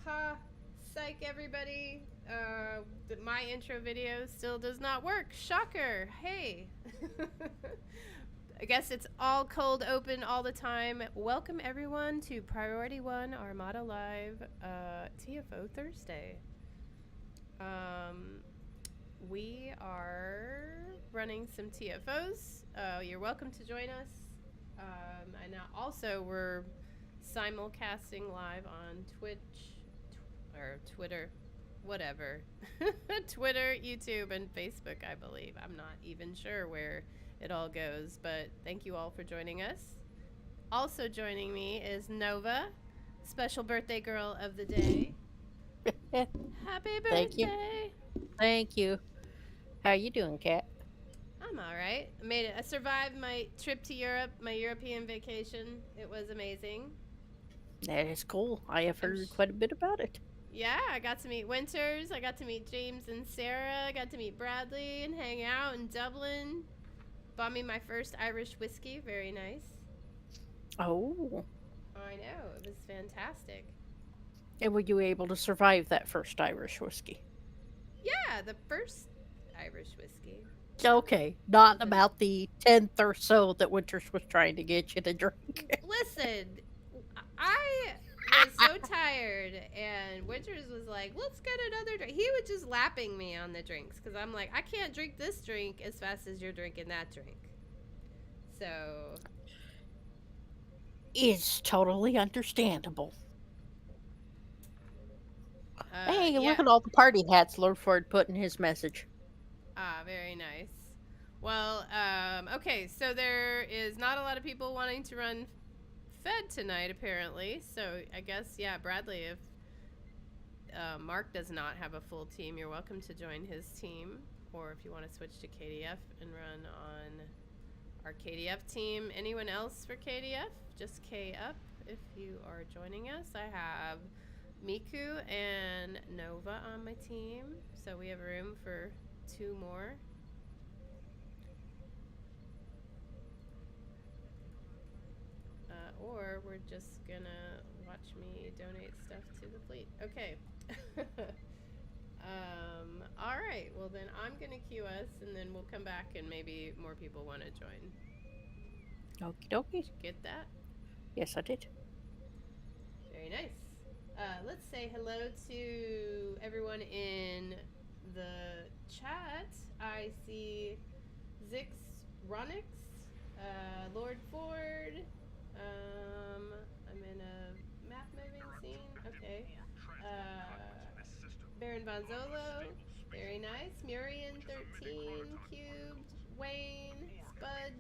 Ha! Psych, everybody. My intro video still does not work. Shocker! Hey! I guess it's all cold open all the time. Welcome, everyone, to Priority 1 Armada Live TFO Thursday. We are running some TFOs. You're welcome to join us. And now also, we're simulcasting live on Twitch or Twitter, whatever. Twitter, YouTube, and Facebook, I believe. I'm not even sure where it all goes, but thank you all for joining us. Also joining me is Nova, special birthday girl of the day. Happy birthday! Thank you. Thank you. How you doing, Kat? I'm all right. I survived my trip to Europe, my European vacation. It was amazing. That is cool. I have heard quite a bit about it. Yeah, I got to meet Winters. I got to meet James and Sarah. I got to meet Bradley and hang out in Dublin. Bought me my first Irish whiskey. Very nice. Oh. I know. It was fantastic. And were you able to survive that first Irish whiskey? Yeah, the first Irish whiskey. Okay. Not about the 10th or so that Winters was trying to get you to drink. Listen, I was so tired, and Winters was like, let's get another drink. He was just lapping me on the drinks because I'm like, I can't drink this drink as fast as you're drinking that drink. So. It's totally understandable. Hey, Yeah. look at all the party hats Lord Ford put in his message. Ah, very nice. Well, okay, so there is not a lot of people wanting to run Fed tonight, apparently. So I guess, yeah, Bradley, if Mark does not have a full team, you're welcome to join his team. Or if you want to switch to KDF and run on our KDF team. Anyone else for KDF? Just K up if you are joining us. I have Miku and Nova on my team. So we have room for 2 more. Or we're just gonna watch me donate stuff to the fleet. Okay. All right. Well, then I'm gonna queue us, and then we'll come back, and maybe more people want to join. Okie dokie. Get that? Yes, I did. Very nice. Let's say hello to everyone in the chat. I see Zix Ronix, Lord Ford. I'm in a map moving scene. Okay. Baron Bonzolo. Very nice. Murian13, Cubed, Wayne, Spud.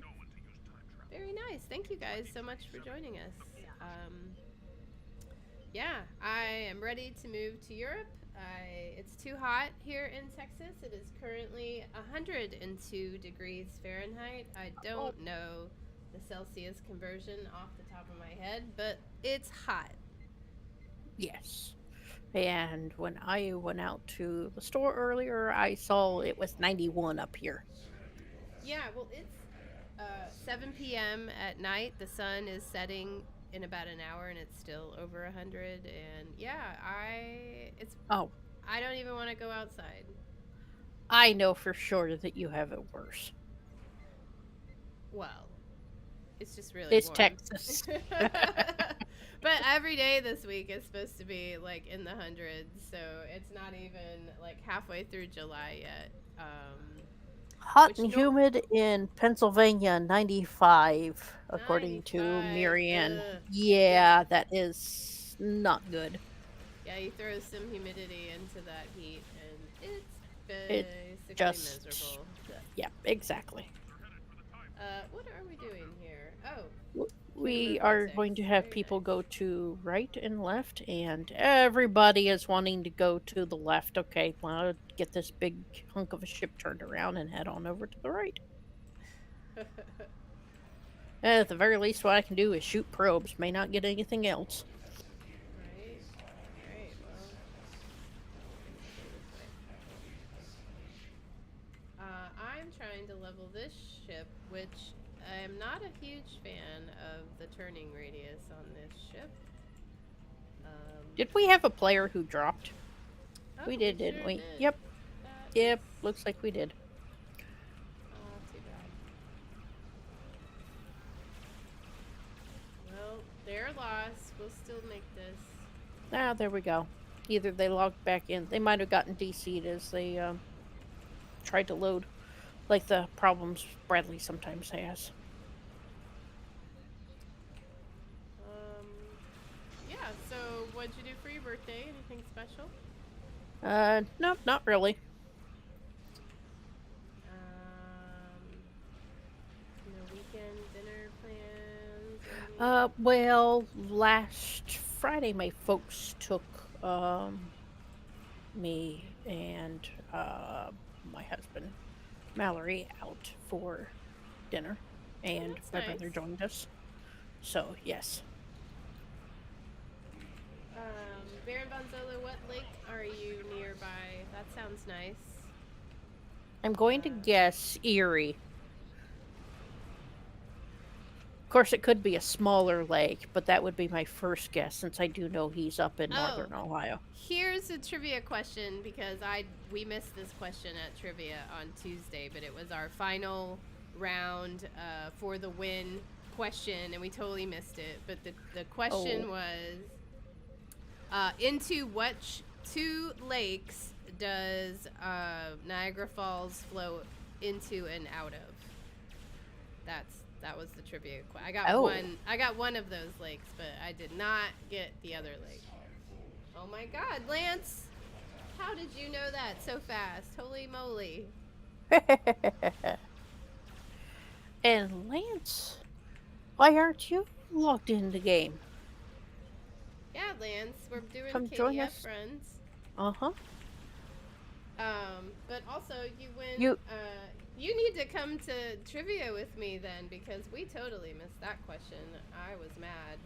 Very nice. Thank you guys so much for joining us. Yeah, I am ready to move to Europe. It's too hot here in Texas. It is currently 102 degrees Fahrenheit. I don't know the Celsius conversion off the top of my head, but it's hot. Yes. And when I went out to the store earlier, I saw it was 91 up here. Yeah, well, it's 7 p.m. at night. The sun is setting in about an hour, and it's still over 100. And yeah, I don't even want to go outside. I know for sure that you have it worse. Well, It's just really It's warm. Texas. But every day this week is supposed to be like in the hundreds, so it's not even like halfway through July yet. Hot Which and no humid in Pennsylvania, 95, according to 95. Marianne. Ugh. Yeah. Yeah, that is not good. Yeah, you throw some humidity into that heat and it's It basically just, miserable. yeah, exactly. What are we doing here? Oh, We are robotics. going to have Very people nice. go to right and left, and everybody is wanting to go to the left. Okay, well, get this big hunk of a ship turned around and head on over to the right. At the very least, what I can do is shoot probes. May not get anything else. Right. All right. Well, I guess I'll go this way. I'm trying to level this ship, which I am not a huge fan of the turning radius on this ship. Um, Did we have a player who dropped? We oh, we did, didn't sure we? did. Yep, That is yep, looks like we did. too bad. Well, they're lost. We'll still make this. Ah, there we go. Either they logged back in. They might have gotten DC'd as they tried to load, like the problems Bradley sometimes has. Um, yeah. So, what'd you do for your birthday? Anything special? Nope, not really. Um, no weekend dinner plans or any? Well, last Friday my folks took me and my husband Mallory out for dinner, Oh, and that's my nice. brother joined us. So yes, Baron Bonzolo, what lake are you nearby? That sounds nice. I'm going to guess Erie. Of course, it could be a smaller lake, but that would be my first guess since I do know he's up in Oh, northern Ohio. here's a trivia question because we missed this question at trivia on Tuesday, but it was our final round for the win question, and we totally missed it. But the question Oh, was, into what two lakes does Niagara Falls flow into and out of? That was the trivia. I got oh, one. I got one of those lakes, but I did not get the other lake. Oh my God, Lance! How did you know that so fast? Holy moly! and Lance, why aren't you logged in the game? Yeah, Lance, we're doing Come join KDF us. friends. Uh huh. But also you win. You. You need to come to trivia with me then because we totally missed that question. I was mad.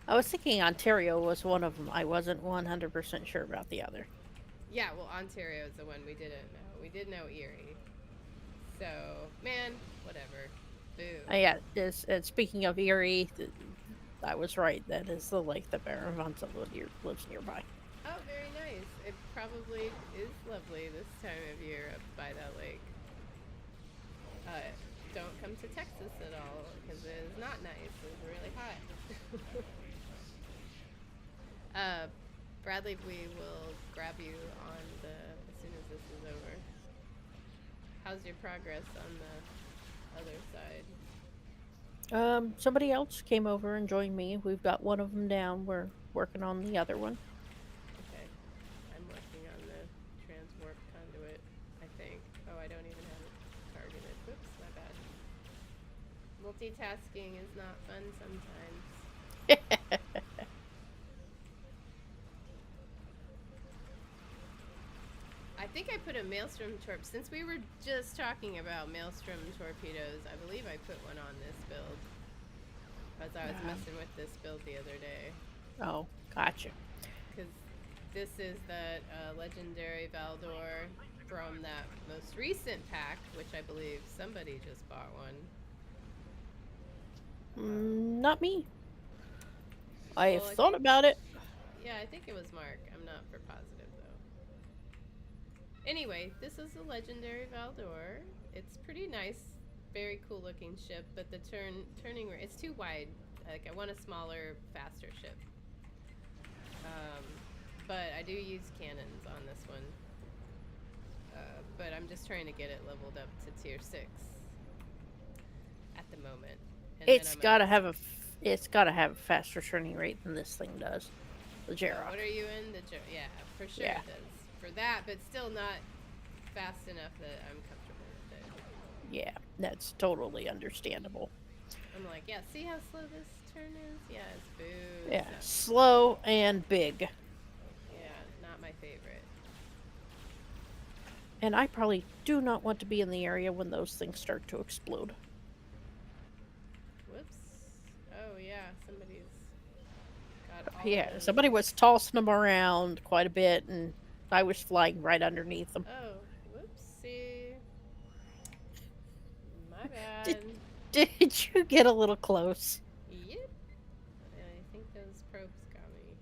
I was thinking Ontario was one of them. I wasn't 100% sure about the other. Yeah, well, Ontario is the one we didn't know. We did know Erie. So, man, whatever. Boo. Yeah. Speaking of Erie, I was right. That is the lake that Baron von Zilla lives nearby. Oh, very nice. It probably is lovely this time of year up by that lake. Don't come to Texas at all because it is not nice. It's really hot. Bradley, we will grab you on the as soon as this is over. How's your progress on the other side? Somebody else came over and joined me. We've got one of them down. We're working on the other one. Okay. I'm working on the transwarp conduit, I think. Oh, I don't even have it targeted. Oops, my bad. Multitasking is not fun sometimes. I think I put a Maelstrom torp. Since we were just talking about Maelstrom torpedoes, I believe I put one on this build. Because I was messing with this build the other day. Oh, gotcha. Because this is that legendary Valdor from that most recent pack, which I believe somebody just bought one. Not me. I've Well, I thought think, about it. yeah, I think it was Mark. I'm not for positive though. Anyway, this is a legendary Valdor. It's pretty nice very cool looking ship, but the turning it's too wide. Like I want a smaller, faster ship. Um, but I do use cannons on this one. But I'm just trying to get it leveled up to tier 6 at the moment, and then It's I'm gonna. gotta have it's gotta have a faster turning rate than this thing does. The Oh, Jarrock. what are you in? Yeah, for sure Yeah. it does. For that, but still not fast enough that I'm comfortable with it. Yeah, that's totally understandable. I'm like, yeah, see how slow this turn is? Yeah, it's boo. Yeah, So, slow and big. yeah, not my favorite. And I probably do not want to be in the area when those things start to explode. Whoops. Oh, yeah, somebody's got all of Yeah, them. somebody was tossing them around quite a bit, and I was flying right underneath them. Oh, whoopsie. My Did, bad. did you get a little close? Yep. I think those probes got me.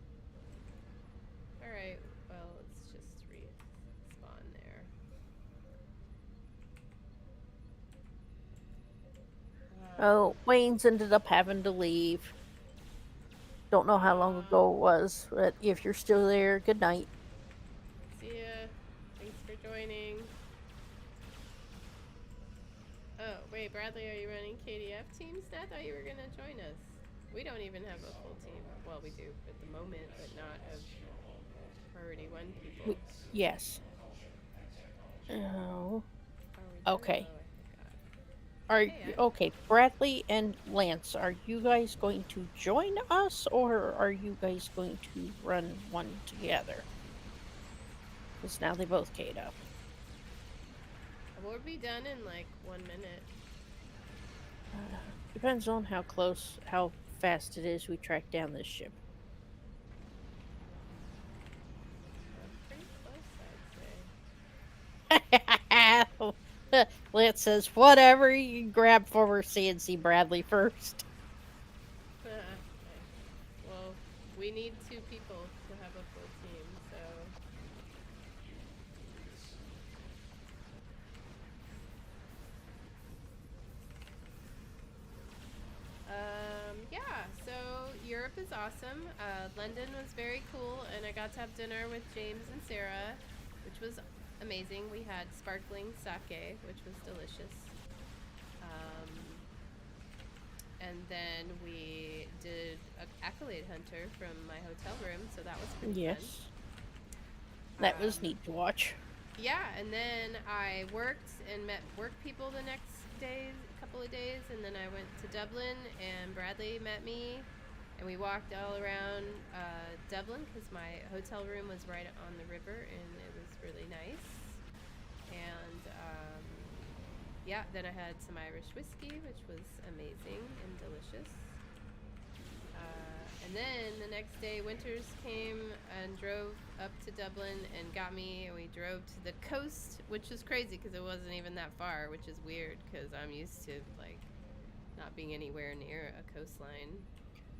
Alright, well, let's just respawn there. Oh, Wayne's ended up having to leave. Don't know how long ago it was, but if you're still there, good night. See ya. Thanks for joining. Oh, wait, Bradley, are you running KDF teams? I thought you were going to join us. We don't even have a full team. Well, we do at the moment, but not of Priority 1 people. Yes. Oh. Are we done? Okay. Oh, I forgot. Are Hey, okay, Bradley and Lance, are you guys going to join us or are you guys going to run one together? Because now they both K'd up. we'll be done in like 1 minute. Depends on how fast it is we track down this ship. Pretty close, I'd say. Lance says, whatever, you can grab former CNC Bradley first. Well, we need 2 people to have a full team, so. Yeah, so Europe is awesome. London was very cool, and I got to have dinner with James and Sarah, which was amazing. We had sparkling sake, which was delicious. And then we did an accolade hunter from my hotel room, so that was pretty fun. Yes. That was neat to watch. Yeah, and then I worked and met work people the next day, couple of days, and then I went to Dublin, and Bradley met me, and we walked all around Dublin because my hotel room was right on the river, and it was really nice. And yeah, then I had some Irish whiskey, which was amazing and delicious. And then the next day, Winters came and drove up to Dublin and got me, and we drove to the coast, which is crazy because it wasn't even that far, which is weird because I'm used to like not being anywhere near a coastline.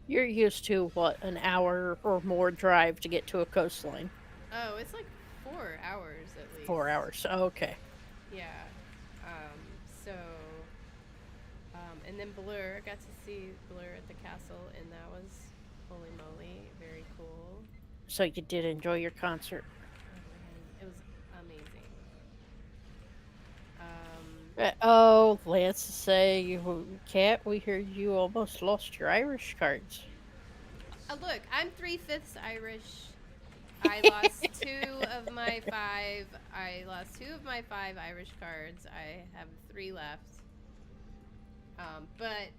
You're used to, what, an hour or more drive to get to a coastline? Oh, it's like 4 hours at least. 4 hours. Okay. Yeah. So, and then Blur, I got to see Blur at the castle, and that was, holy moly, very cool. So you did enjoy your concert. Oh, man, it was amazing. Lance say, Kat, we heard you almost lost your Irish cards. Look, I'm 3/5 Irish. I lost 2 of my 5. I lost 2 of my 5 Irish cards. I have 3 left. But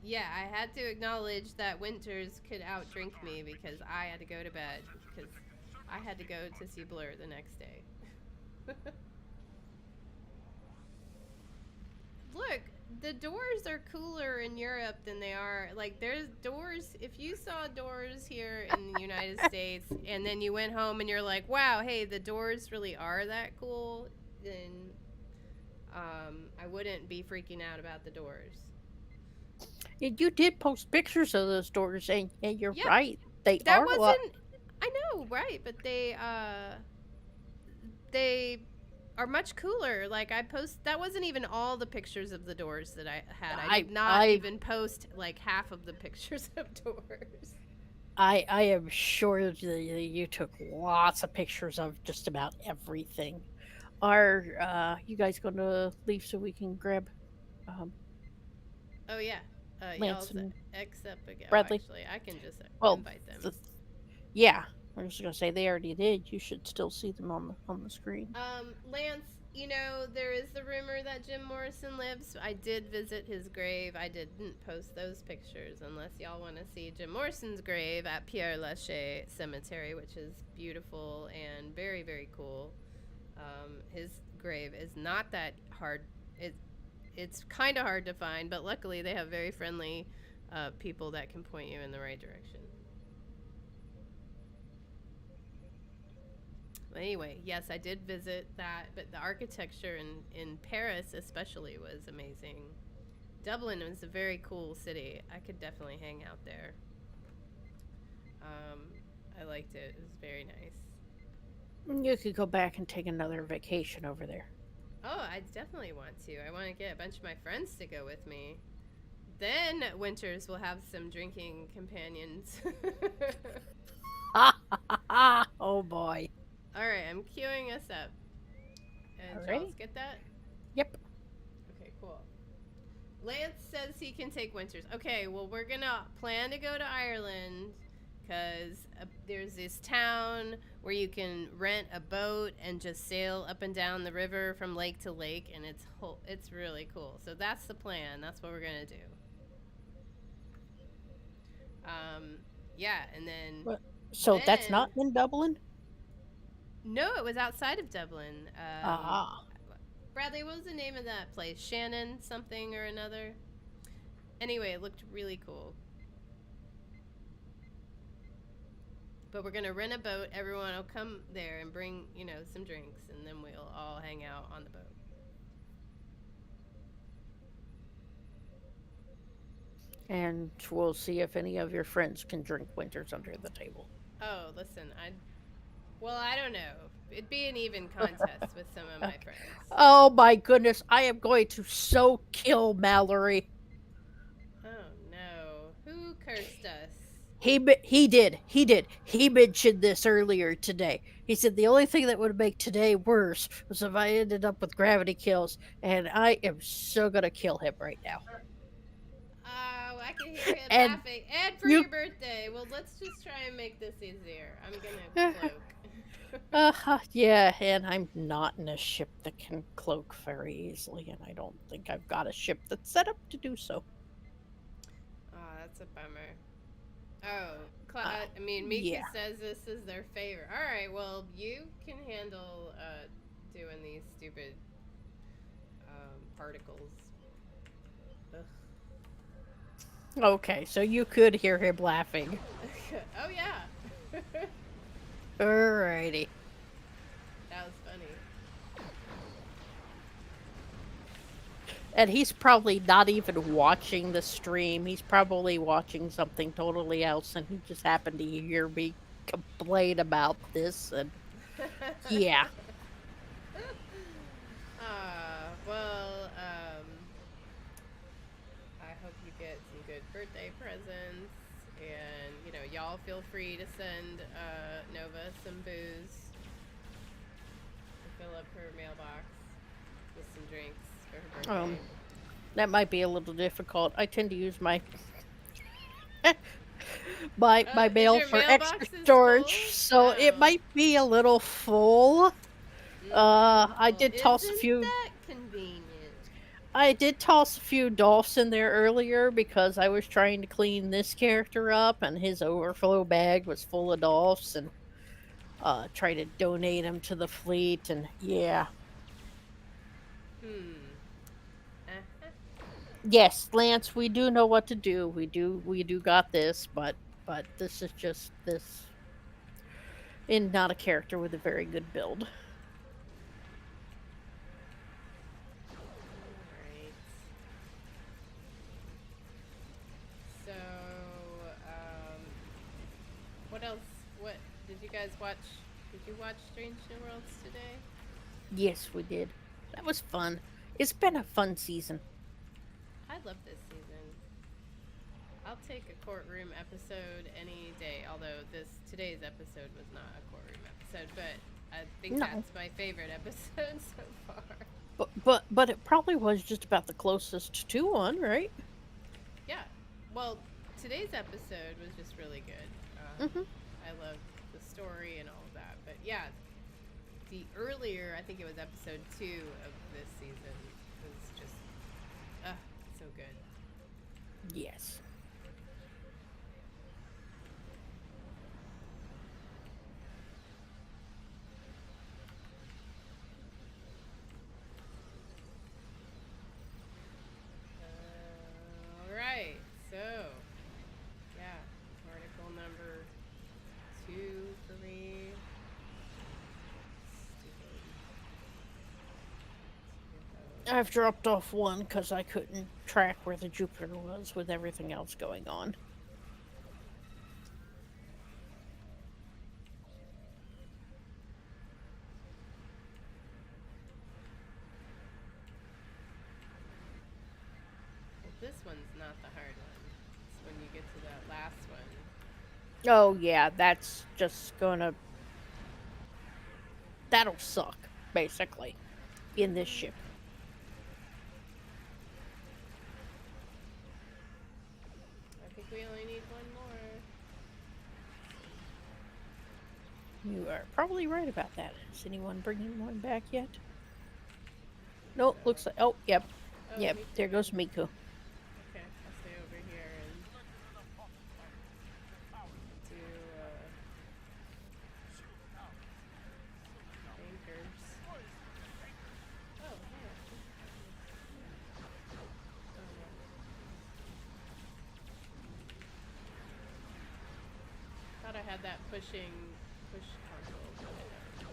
yeah, I had to acknowledge that Winters could outdrink me because I had to go to bed because I had to go to see Blur the next day. Look, the doors are cooler in Europe than they are. Like, there's doors. If you saw doors here in the United States and then you went home and you're like, wow, hey, the doors really are that cool, then I wouldn't be freaking out about the doors. You did post pictures of those doors, and you're Yeah, right. They that are a lot. wasn't. I know, right? But they are much cooler. Like that wasn't even all the pictures of the doors that I had. I I did not I even post like half of the pictures of doors. I am sure that you took lots of pictures of just about everything. Are you guys going to leave so we can grab um, Oh yeah. Lance Y'all's and X up again. Oh, Bradley? actually, I can just Well, invite them. the, yeah, I was going to say they already did. You should still see them on the screen. Lance, there is the rumor that Jim Morrison lives. I did visit his grave. I didn't post those pictures unless y'all want to see Jim Morrison's grave at Pierre Lachaise Cemetery, which is beautiful and very, very cool. His grave is not that hard. It, it's kind of hard to find, but luckily they have very friendly people that can point you in the right direction. Anyway, yes, I did visit that, but the architecture in Paris especially was amazing. Dublin was a very cool city. I could definitely hang out there. Um, I liked it. It was very nice. You could go back and take another vacation over there. Oh, I definitely want to. I want to get a bunch of my friends to go with me. Then Winters will have some drinking companions. Oh boy. All right, I'm queuing us up. And Charles, Alrighty. get that? Yep. Okay, cool. Lance says he can take Winters. Okay, well, we're gonna plan to go to Ireland because there's this town where you can rent a boat and just sail up and down the river from lake to lake, and it's really cool. So that's the plan. That's what we're gonna do. Um, yeah, and So that's then not in Dublin? no, it was outside of Dublin. Ah. Bradley, what was the name of that place? Shannon something or another. Anyway, it looked really cool. But we're gonna rent a boat. Everyone will come there and bring, some drinks, and then we'll all hang out on the boat. And we'll see if any of your friends can drink Winters under the table. Oh, listen, I don't know. It'd be an even contest with some of my friends. Oh my goodness, I am going to so kill Mallory. Oh no, who cursed us? He did. He mentioned this earlier today. He said the only thing that would make today worse was if I ended up with gravity kills, and I am so gonna kill him right now. Oh, I can hear him And laughing. And for you, your birthday. Well, let's just try and make this easier. I'm gonna cloak. yeah, and I'm not in a ship that can cloak very easily, and I don't think I've got a ship that's set up to do so. Oh, that's a bummer. Oh, Mika Yeah. says this is their favorite. All right, well, you can handle doing these stupid particles. Ugh. Okay, so you could hear him laughing. Oh yeah. Alrighty. That was funny. And he's probably not even watching the stream. He's probably watching something totally else, and he just happened to hear me complain about this, and yeah. Well, I hope you get some good birthday presents, and y'all feel free to send Nova some booze to fill up her mailbox with some drinks for her birthday. That might be a little difficult. I tend to use my my mail your for extra mailbox is storage, full? so it Oh. might be a little full. I Well, did toss a isn't few. that convenient? I did toss a few dolphs in there earlier because I was trying to clean this character up, and his overflow bag was full of dolphs, and try to donate them to the fleet, and yeah. Uh-huh. Yes, Lance, we do know what to do. We do got this, but this is just this, and not a character with a very good build. Alright. So, what else? What did you guys watch? Did you watch Strange New Worlds today? Yes, we did. That was fun. It's been a fun season. I love this season. I'll take a courtroom episode any day. Although today's episode was not a courtroom episode, but I think No, that's my favorite episode so far. but it probably was just about the closest to one, right? Yeah. Well, today's episode was just really good. Mm-hmm. I loved the story and all of that. But yeah, the earlier, I think it was episode 2 of this season, was just, so good. Yes. All right. So, yeah, article number 2 for me. Stupid. TFO. I've dropped off one because I couldn't track where the Jupiter was with everything else going on. Well, this one's not the hard one. It's when you get to that last one. Oh, yeah, that's just gonna. That'll suck, basically, in this ship. I think we only need one more. You are probably right about that. Is anyone bringing one back yet? Nope, looks like. Oh, yep. Oh, Yep, me there too. goes Miku. Okay, I'll stay over here and do anchors. Oh, yeah. Oh, no. Thought I had that push console, but I don't.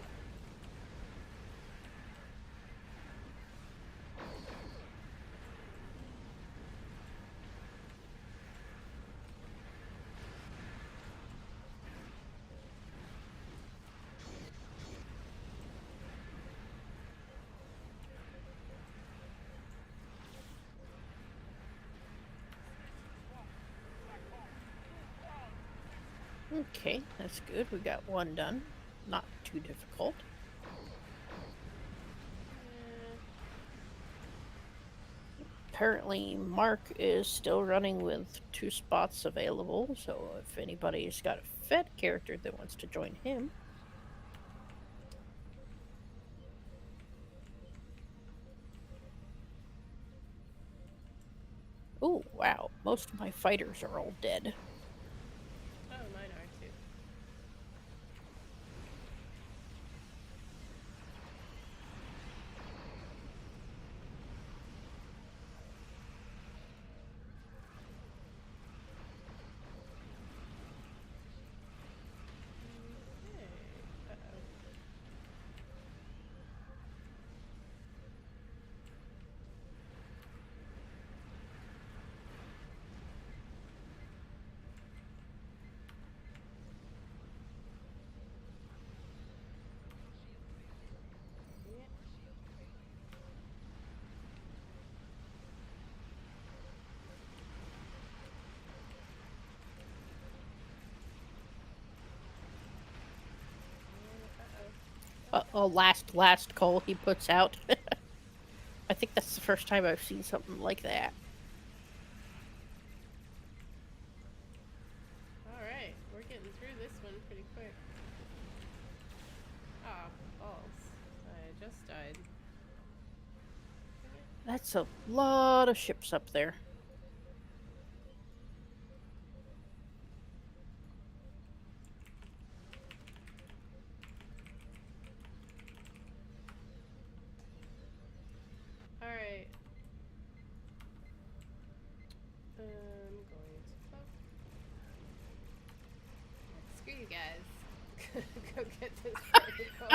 Okay, that's good. We got one done. Not too difficult. Apparently, Mark is still running with 2 spots available, so if anybody's got a Fed character that wants to join him. Oh, wow. Most of my fighters are all dead. Oh, mine are too. Okay. Uh-oh. Yeah. Uh-oh. Oh, last call he puts out. I think that's the first time I've seen something like that. Alright, we're getting through this one pretty quick. Ah, balls. I just died. That's a lot of ships up there. Alright. I'm going to cloak. Screw you guys. Go get this article.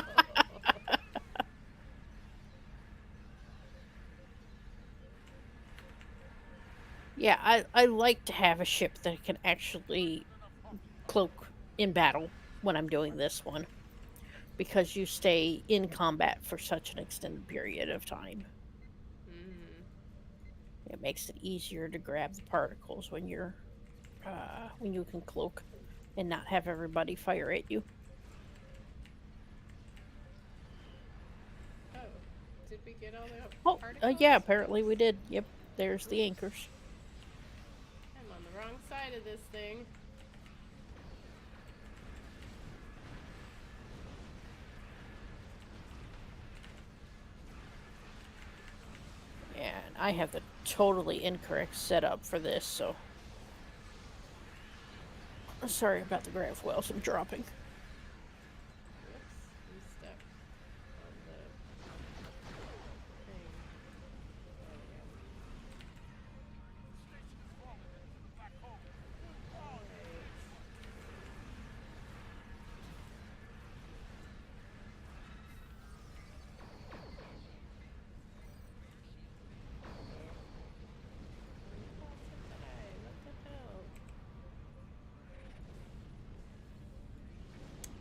Yeah, I like to have a ship that can actually cloak in battle when I'm doing this one. because you stay in combat for such an extended period of time. Mm-hmm. It makes it easier to grab the particles when you can cloak and not have everybody fire at you. Oh, did we get all the Oh, particles? yeah, apparently Oops. we did. Yep, there's the Oops. anchors. I'm on the wrong side of this thing. And I have the totally incorrect setup for this, so sorry about the grav wells I'm dropping. Whoops. I'm stuck on the thing. There we go. Alright. What the hell?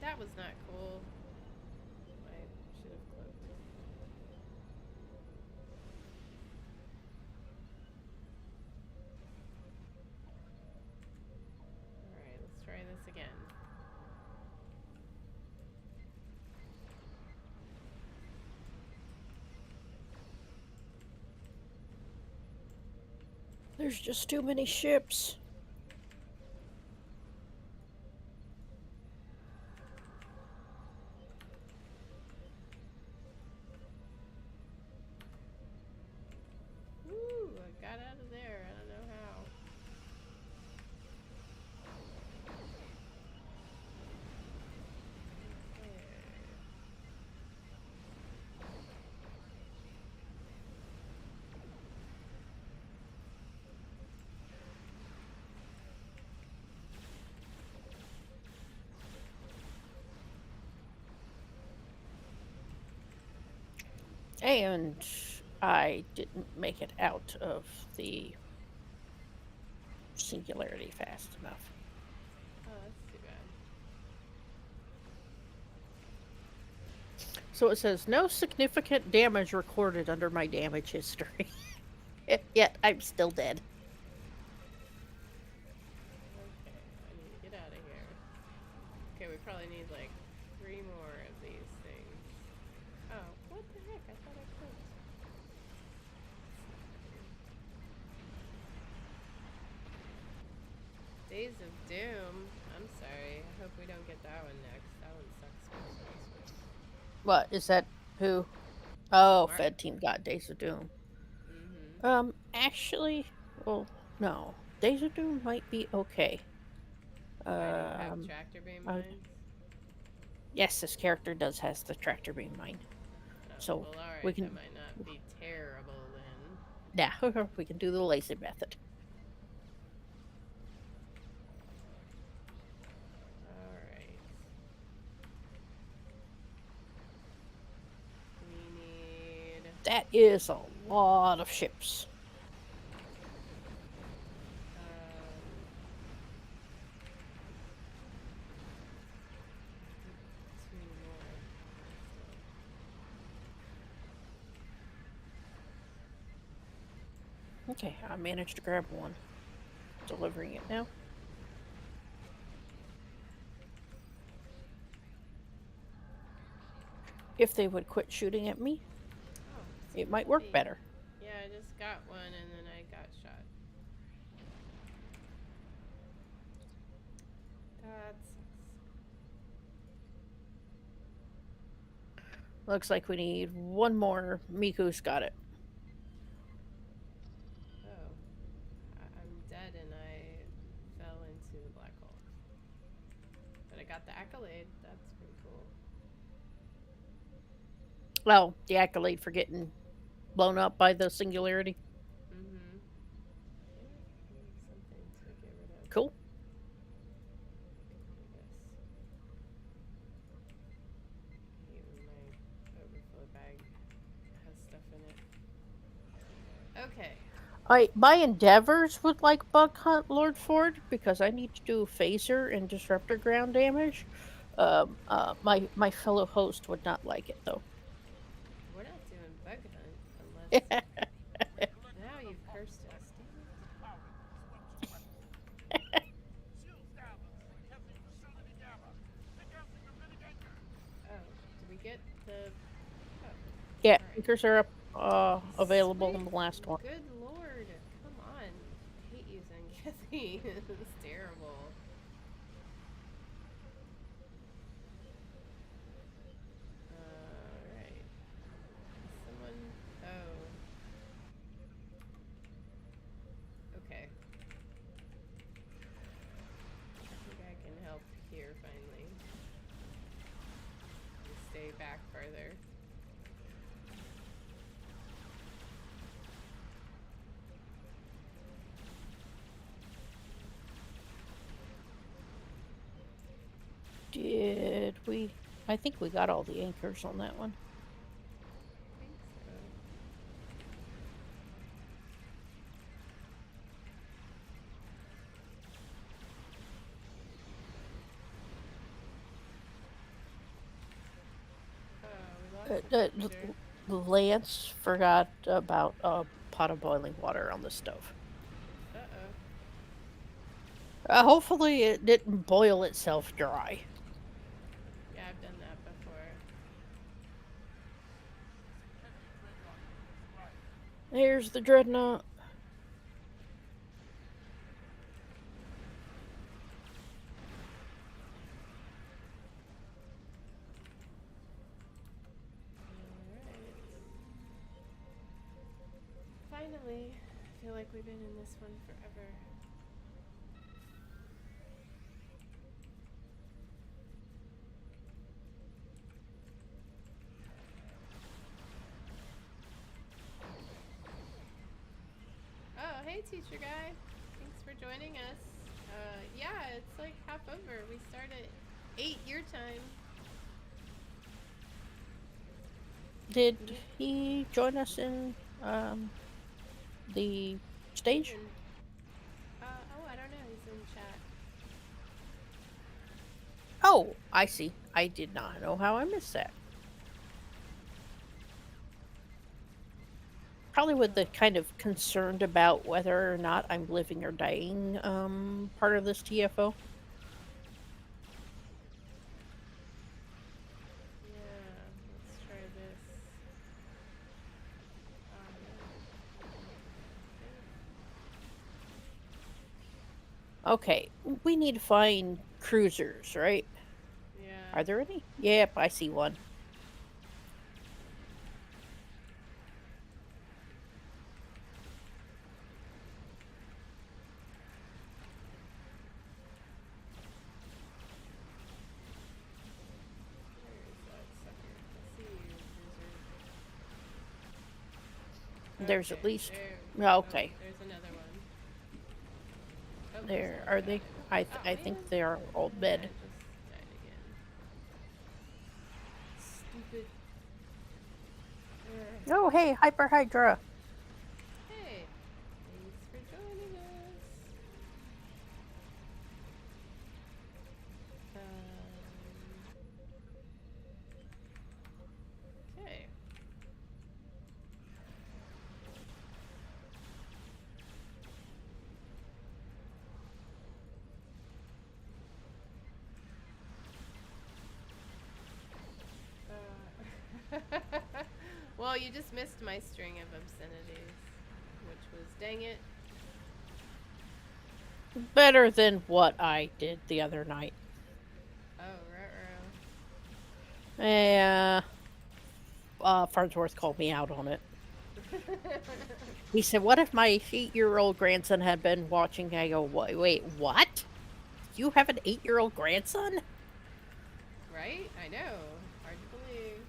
That was not cool. I should have cloaked. Alright, let's try this again. There's just too many ships. Woo! I got out of there. I don't know how. There. And I didn't make it out of the singularity fast enough. Oh, that's too bad. So it says no significant damage recorded under my damage history. Yet I'm still dead. Okay, I need to get out of here. Okay, we probably need like 3 more of these things. Oh, what the heck? I thought I could. Days of Doom. I'm sorry. I hope we don't get that one next. That one sucks. What is that? Who? Oh, Mark. Fed Team got Days of Doom. Mm-hmm. Actually, well, no. Days of Doom might be okay. Why do you have Um, tractor beam uh, mines? yes, this character does has the tractor beam mine, Oh, so well, we alright. That can, might not be terrible then. yeah, we can do the lazy method. Alright. We need. That is a lot of ships. Two more. Okay, I managed to grab one. Delivering it now. If they would quit shooting at me, Oh, it might work better. yeah, I just got one and then I got shot. That sucks. Looks like we need one more. Miku's got it. Oh, I'm dead and I fell into the black hole. But I got the accolade. That's pretty cool. Well, the accolade for getting blown up by the singularity. Mm-hmm. Yeah, I need something to get rid of. Cool. I guess. I hate when my overflow bag has stuff in it. Okay. My endeavors would like bug hunt Lord Ford because I need to do phaser and disruptor ground damage. My fellow host would not like it though. We're not doing bug hunt unless now you've cursed us. Damn it. Oh, did we get the? Oh, Yeah, all right. anchors are up, available Sweet, in the last one. good lord! Come on, I hate using Kathy. It's terrible. All right. Someone. Oh, okay. I think I can help here finally. Stay back further. Did we? I think we got all the anchors on that one. I think so. Oh, we lost the teacher. Lance forgot about a pot of boiling water on the stove. Uh-oh. Hopefully, it didn't boil itself dry. Yeah, I've done that before. There's the dreadnought. Alright. Finally. I feel like we've been in this one forever. Oh, hey teacher guy. Thanks for joining us. Yeah, it's like half over. We start at 8 your time. Did he join us in the stage? Oh, I don't know. He's in chat. Oh, I see. I did not know how I missed that. Probably with the kind of concerned about whether or not I'm living or dying part of this TFO. Yeah, let's try this. Okay, we need to find cruisers, right? Yeah. Are there any? Yep, I see one. Where is that sucker? I see you, Bruiser. There's Okay, at least. there. Okay, Oh, there's another one. Oh, there's there another are guy. they. Oh, I man. think they are all My dead. guy just died again. Stupid. Oh, hey, Hyper Hydra. Hey, thanks for joining us. Okay. Well, you just missed my string of obscenities, which was dang it. Better than what I did the other night. Oh, ruh-roh. Yeah. Farnsworth called me out on it. He said, "What if my 8-year-old grandson had been watching?" I go, "Wait, what? You have an 8-year-old grandson?" Right? I know. Hard to believe.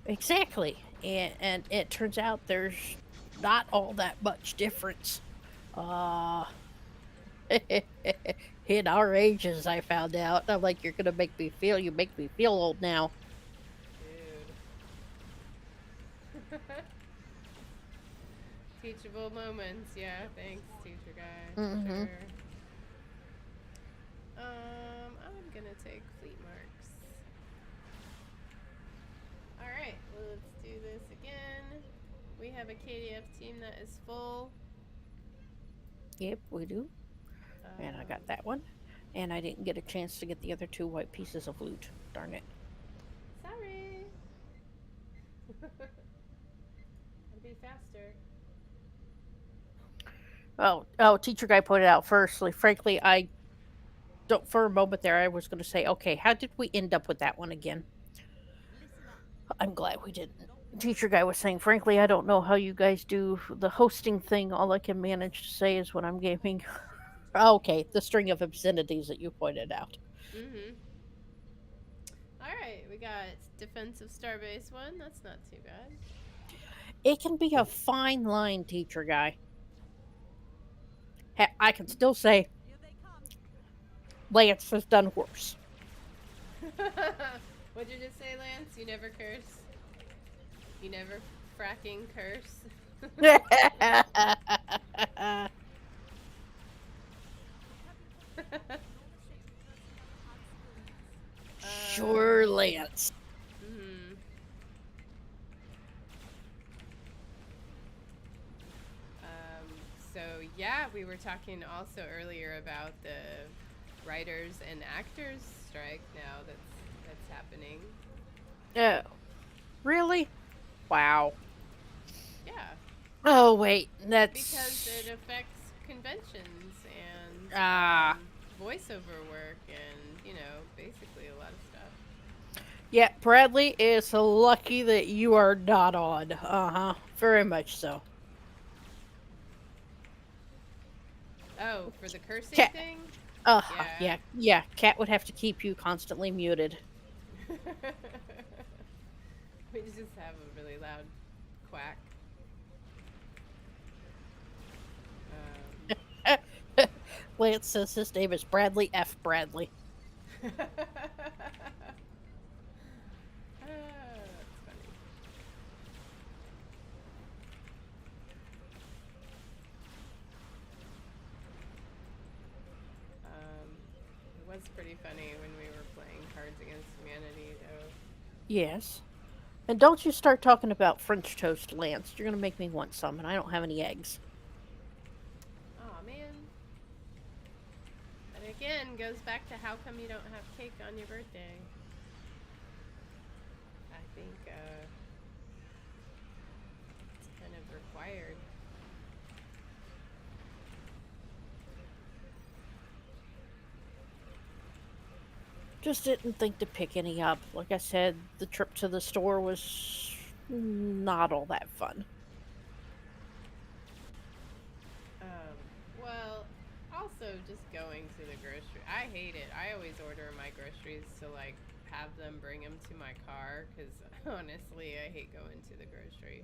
Exactly. And it turns out there's not all that much difference. In our ages, I found out. I'm like, you make me feel old now. Dude. Teachable moments. Yeah, thanks, teacher guy. For Mm-hmm. sure. I'm gonna take fleet marks. Alright, well, let's do this again. We have a KDF team that is full. Yep, we do. And I got that one. And I didn't get a chance to get the other 2 white pieces of loot. Darn it. Sorry. Gotta be faster. Oh, teacher guy pointed out firstly, frankly, I don't, for a moment there, I was going to say, okay, how did we end up with that one again? I'm glad we didn't. Teacher guy was saying, frankly, I don't know how you guys do the hosting thing. All I can manage to say is when I'm gaming. Okay, the string of obscenities that you pointed out. Mm-hmm. Alright, we got defensive starbase 1. That's not too bad. It can be a fine line, teacher guy. I can still say Lance has done worse. What'd you just say, Lance? You never curse? You never fracking curse? Sure, Lance. Mm-hmm. So yeah, we were talking also earlier about the writers and actors strike now that's happening. Oh, really? Wow. Yeah. Oh wait, that's Because it affects conventions and voiceover work and, you know, basically a lot of stuff. Yeah, Bradley is lucky that you are not on. Very much so. Oh, for the cursing Cat. thing? Yeah. Cat would have to keep you constantly muted. We just have a really loud quack. Lance says his name is Bradley F. Bradley. That's funny. It was pretty funny when we were playing Cards Against Humanity, though. Yes. And don't you start talking about French toast, Lance. You're going to make me want some, and I don't have any eggs. Aw, man. And again, goes back to how come you don't have cake on your birthday. I think, it's kind of required. Just didn't think to pick any up. Like I said, the trip to the store was not all that fun. Well, also just going to the grocery. I hate it. I always order my groceries to, like, have them bring them to my car because honestly, I hate going to the grocery.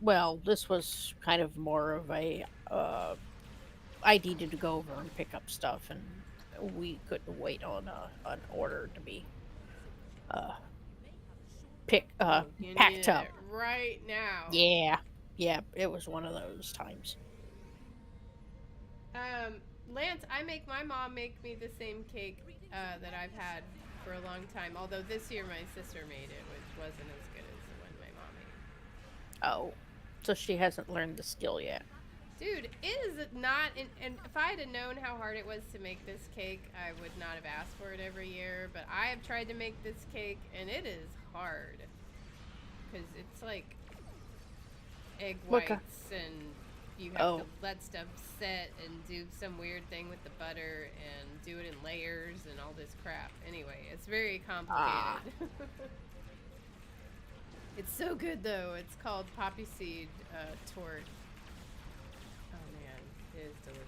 Well, this was kind of more of a I needed to go over and pick up stuff, and we couldn't wait on an order to be You packed need up it right now. Yeah, it was one of those times. Lance, my mom make me the same cake that I've had for a long time. Although this year my sister made it, which wasn't as good as the one my mom made. Oh, so she hasn't learned the skill yet. Dude, it is not, and if I had known how hard it was to make this cake, I would not have asked for it every year. But I have tried to make this cake, and it is hard. Because it's like egg whites, and you have to let stuff set and do some weird thing with the butter and do it in layers and all this crap. Anyway, it's very complicated. It's so good, though. It's called poppy seed torte. It is delicious.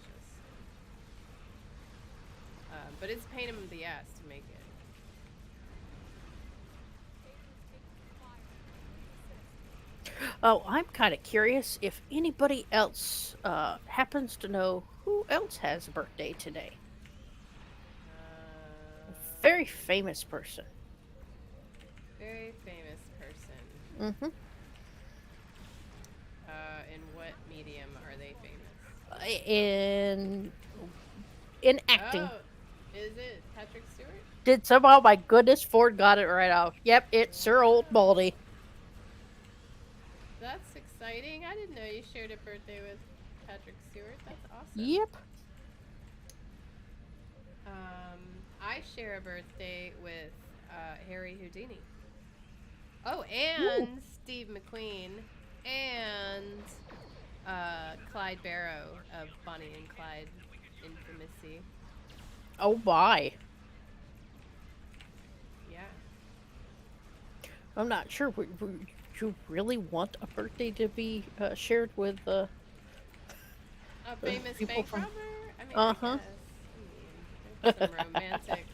But it's a pain in the ass to make it. Oh, I'm kind of curious if anybody else happens to know who else has a birthday today. Very famous person. Very famous person. Mm-hmm. In what medium are they famous? In acting. Oh, is it Patrick Stewart? did somehow, my goodness, Ford got it right off. Yep, it's Sir Old Wow. Baldy. That's exciting. I didn't know you shared a birthday with Patrick Stewart. That's awesome. Yep. I share a birthday with Harry Houdini. Oh, Ooh. and Steve McQueen and Clyde Barrow of Bonnie and Clyde Infamousy. Oh my. Yeah. I'm not sure. Would you really want a birthday to be shared with A famous people bank from? robber? I mean, Uh I huh. guess. I mean, there's some romantic.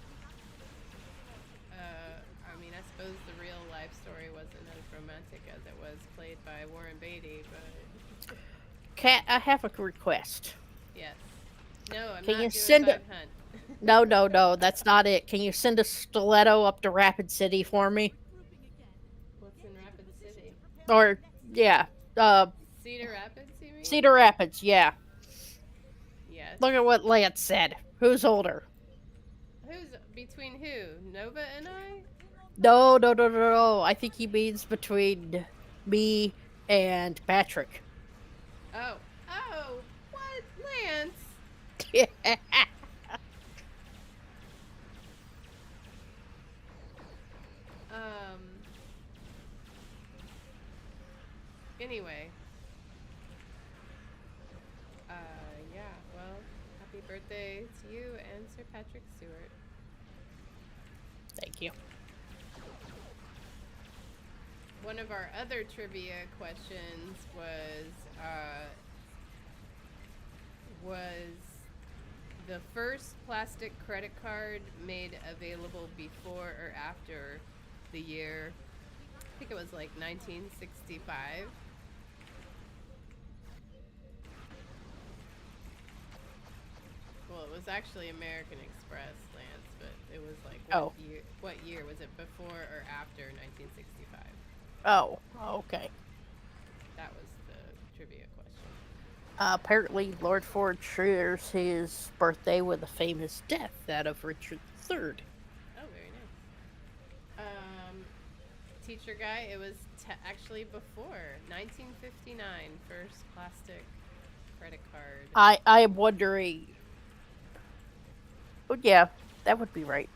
I mean, I suppose the real life story wasn't as romantic as it was played by Warren Beatty, but Cat, I have a request. yes. No, I'm Can you not doing send a? Five Hunt. No, no, no. That's not it. Can you send a stiletto up to Rapid City for me? What's in Rapid City? Or yeah, uh, Cedar Rapids, you mean? Cedar Rapids. Yeah. Yes. Look at what Lance said. Who's older? Who's between who? Nova and I? No, no, no, no, no. I think he means between me and Patrick. Oh. Oh, what? Lance? Um, anyway. Yeah, well, happy birthday to you and Sir Patrick Stewart. Thank you. One of our other trivia questions was the first plastic credit card made available before or after the year, I think it was like 1965. Well, it was actually American Express, Lance, but it was like Oh, what year was it, before or after 1965? oh, okay. That was the trivia question. Apparently, Lord Ford shares his birthday with a famous death, that of Richard III. Oh, very nice. Teacher guy, it was actually before 1959, first plastic credit card. I am wondering. Oh yeah, that would be right.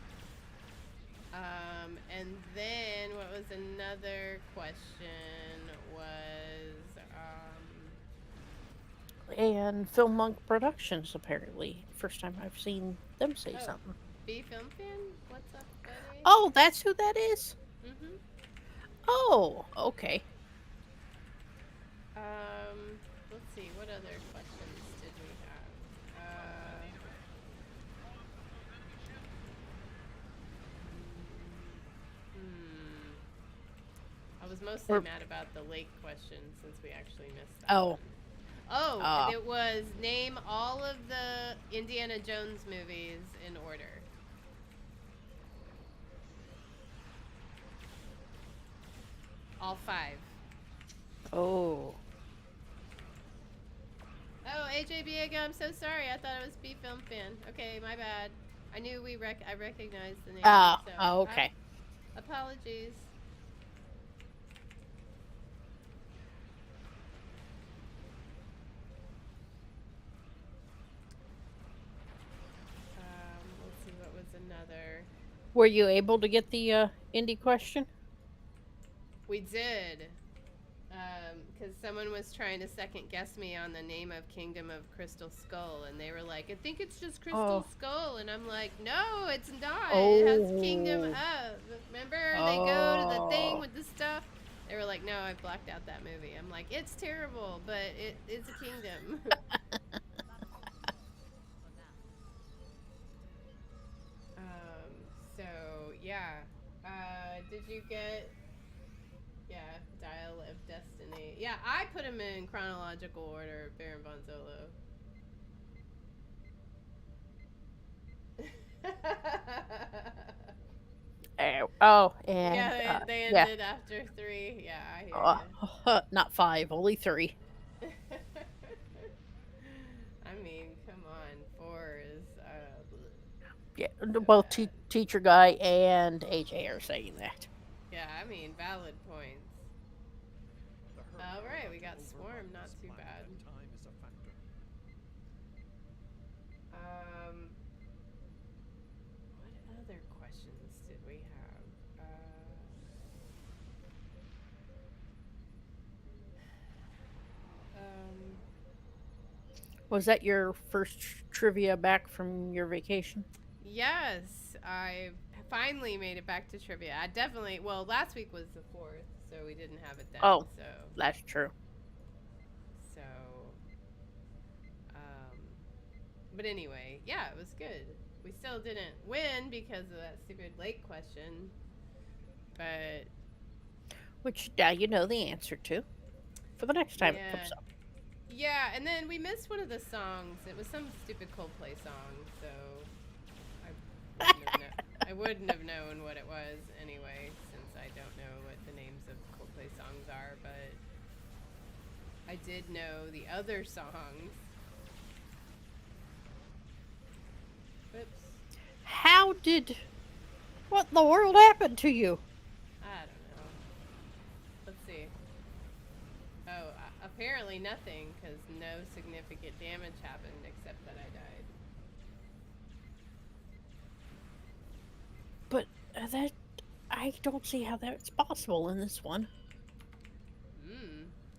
And then what was another question was And Film Monk Productions, apparently, first time I've seen them say oh, something. B Film Fan, what's up, buddy? Oh, that's who that is. Mhm. Oh, okay. Let's see, what other questions did we have? Hmm. I was mostly Or mad about the lake question since we actually missed that oh, one. Oh, uh, it was name all of the Indiana Jones movies in order. All five. oh. Oh, AJ Biega, I'm so sorry. I thought it was B Film Fan. Okay, my bad. I knew I recognized the name, so Okay. apologies. Let's see what was another. Were you able to get the indie question? We did. Because someone was trying to second guess me on the name of Kingdom of Crystal Skull, and they were like, "I think it's just Crystal Oh. Skull," and I'm like, "No, it's not. It has Kingdom Oh. of." Remember, they go to the thing Oh. with the stuff. They were like, "No, I blacked out that movie." I'm like, "It's terrible, but it is a kingdom." So yeah. Did you get? Yeah, Dial of Destiny. Yeah, I put them in chronological order, Baron von Zolo. Oh, and Yeah, they yeah. ended after 3. Yeah, I hear you. Not 5, only 3. I mean, come on, 4 is. Yeah, So both bad. teacher guy and AJ are saying that. Yeah, I mean, valid points. All right, we got Swarm, not too bad. Um, what other questions did we have? Um, Was that your first trivia back from your vacation? yes, I finally made it back to trivia. I definitely, well, last week was the 4th, so we didn't have it then. Oh, So, that's true. so, but anyway, yeah, it was good. We still didn't win because of that stupid lake question, but Which now you know the answer to for the next time it yeah. comes up. Yeah, and then we missed one of the songs. It was some stupid Coldplay song, so I wouldn't have I wouldn't have known what it was anyway, since I don't know what the names of Coldplay songs are, but I did know the other songs. Whoops. How did what in the world happened to you? I don't know. Let's see. Oh, apparently nothing, because no significant damage happened except that I died. But that I don't see how that's possible in this one.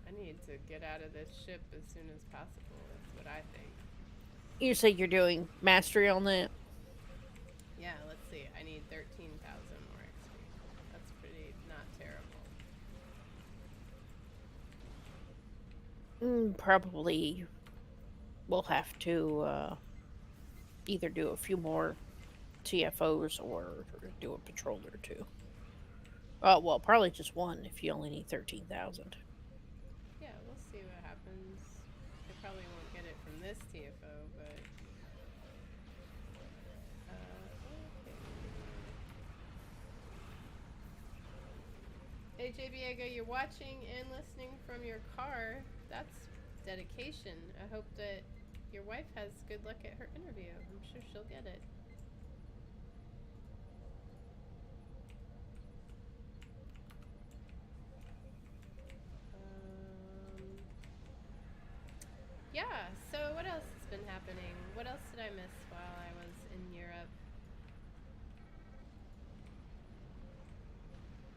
I need to get out of this ship as soon as possible. That's what I think. You say you're doing mastery on that? Yeah, let's see. I need 13,000 more XP. That's pretty not terrible. Probably we'll have to either do a few more TFOs or do a patrol or two. Well, probably just one if you only need 13,000. Yeah, we'll see what happens. I probably won't get it from this TFO, but okay. Hey JBiego, you're watching and listening from your car. That's dedication. I hope that your wife has good luck at her interview. I'm sure she'll get it. Um, yeah, so what else has been happening? What else did I miss while I was in Europe?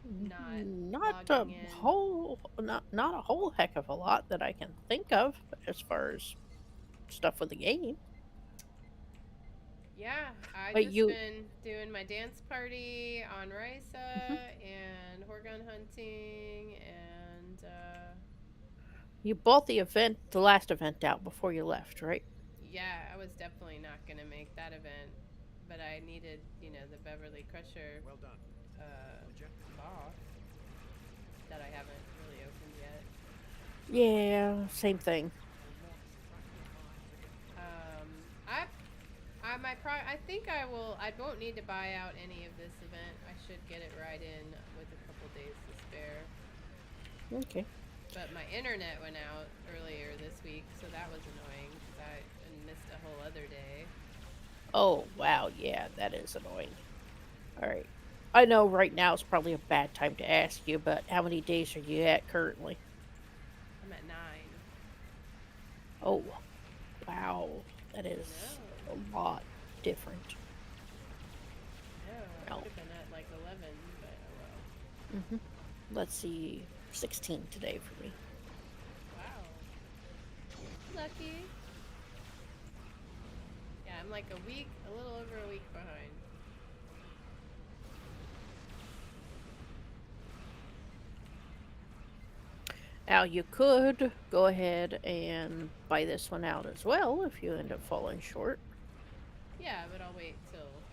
Not Not a logging in. not a whole heck of a lot that I can think of as far as stuff with the game. Yeah, I But just you been doing my dance party on mhm. Risa and horgun hunting and You bought the last event out before you left, right? yeah, I was definitely not gonna make that event, but I needed, the Beverly Crusher boss that I haven't really opened yet. Yeah, same thing. I I think I won't need to buy out any of this event. I should get it right in with a couple days to spare. Okay. But my internet went out earlier this week, so that was annoying because I missed a whole other day. Oh, wow. Yeah, that is annoying. All right. I know right now is probably a bad time to ask you, but how many days are you at currently? I'm at 9. Oh, wow. That I is know. a lot different. I know. I Well, would have been at like 11, but oh well. hmm let's see. 16 today for me. Wow. Lucky. Yeah, I'm like a little over a week behind. Now, you could go ahead and buy this one out as well if you end up falling short. Yeah, but I'll wait till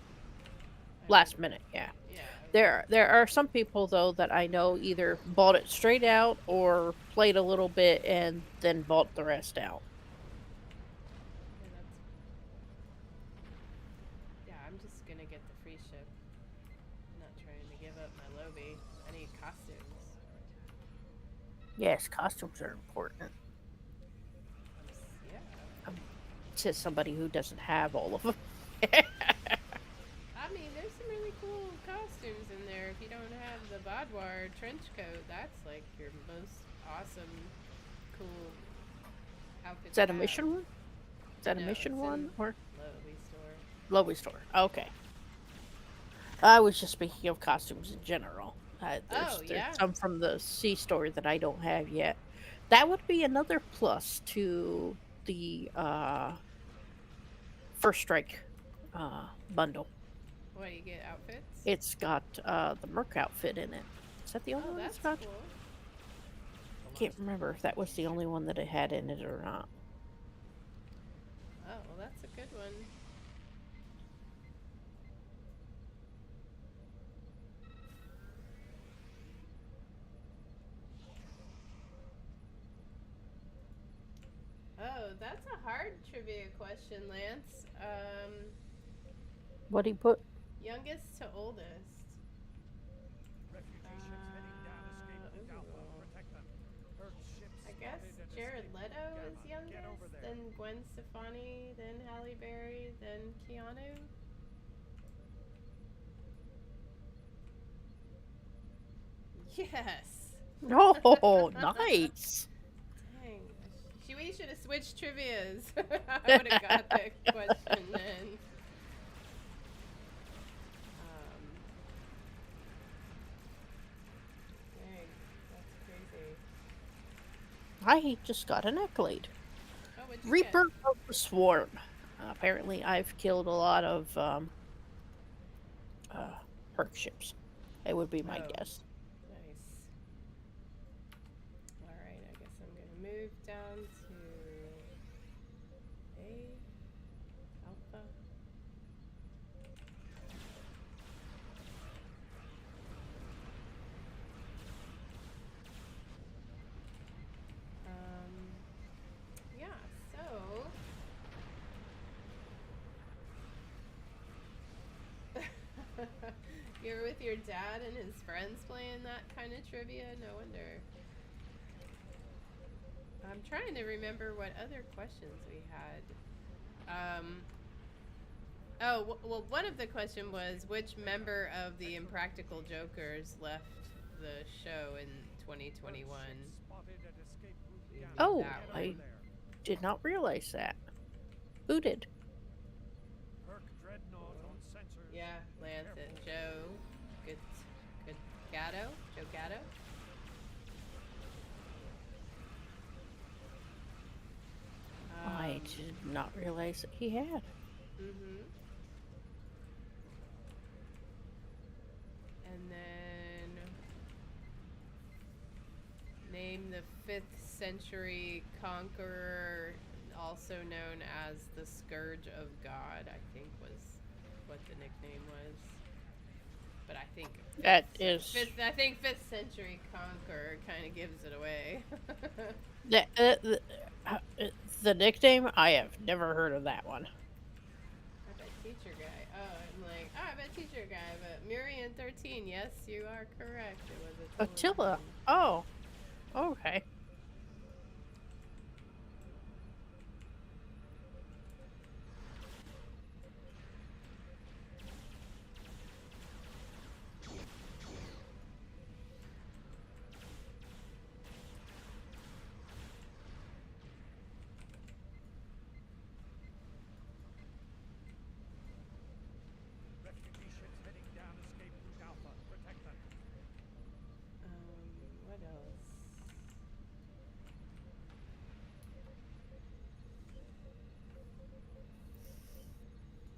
I'm. Last minute, yeah. Yeah. There are some people though that I know either bought it straight out or played a little bit and then bought the rest out. Yeah, yeah, I'm just gonna get the free ship. I'm not trying to give up my lobby. I need costumes. Yes, costumes are important. Yeah. To somebody who doesn't have all of them. mean, there's some really cool costumes in there. If you don't have the boudoir trench coat, that's like your most awesome, cool outfit Is to that a have. mission one? Is that a No, mission it's one in or Lowly Store. Lowy store? Okay. I was just speaking of costumes in general. Oh, There's yeah. some from the C store that I don't have yet. That would be another plus to the First Strike bundle. What, do you get outfits? It's got the Merc outfit in it. Is that the only Oh, one that's that's got? cool. Can't remember if that was the only one that it had in it or not. Oh, well, that's a good one. Oh, that's a hard trivia question, Lance. What he put? Youngest to oldest. I guess Jared Leto is youngest, then Gwen Stefani, then Halle Berry, then Keanu. Yes. Oh, nice. Dang. We should have switched trivias. I would have got that question then. Dang, that's crazy. I just got an accolade. Oh, what'd you Reaper of the Swarm. Apparently, I've killed a lot of perk ships. It would be my Oh. guess. Nice. Alright, I guess I'm gonna move down to A Alpha. Yeah, so you're with your dad and his friends playing that kind of trivia? No wonder. I'm trying to remember what other questions we had. Well, one of the question was which member of the Impractical Jokers left the show in 2021? Oh, That I one. did not realize that. Who did? Yeah, Lance and Joe. Good Gatto? Joe Gatto? I did not realize that he had. Mm-hmm. And then name the 5th century conqueror, also known as the Scourge of God, I think was what the nickname was. But I think I think 5th century conqueror kind of gives it away. The nickname. I have never heard of that one. I bet teacher guy. Oh, I'm like, I bet teacher guy, but Murian 13. Yes, you are correct. It was Attila. Oh, okay. What else?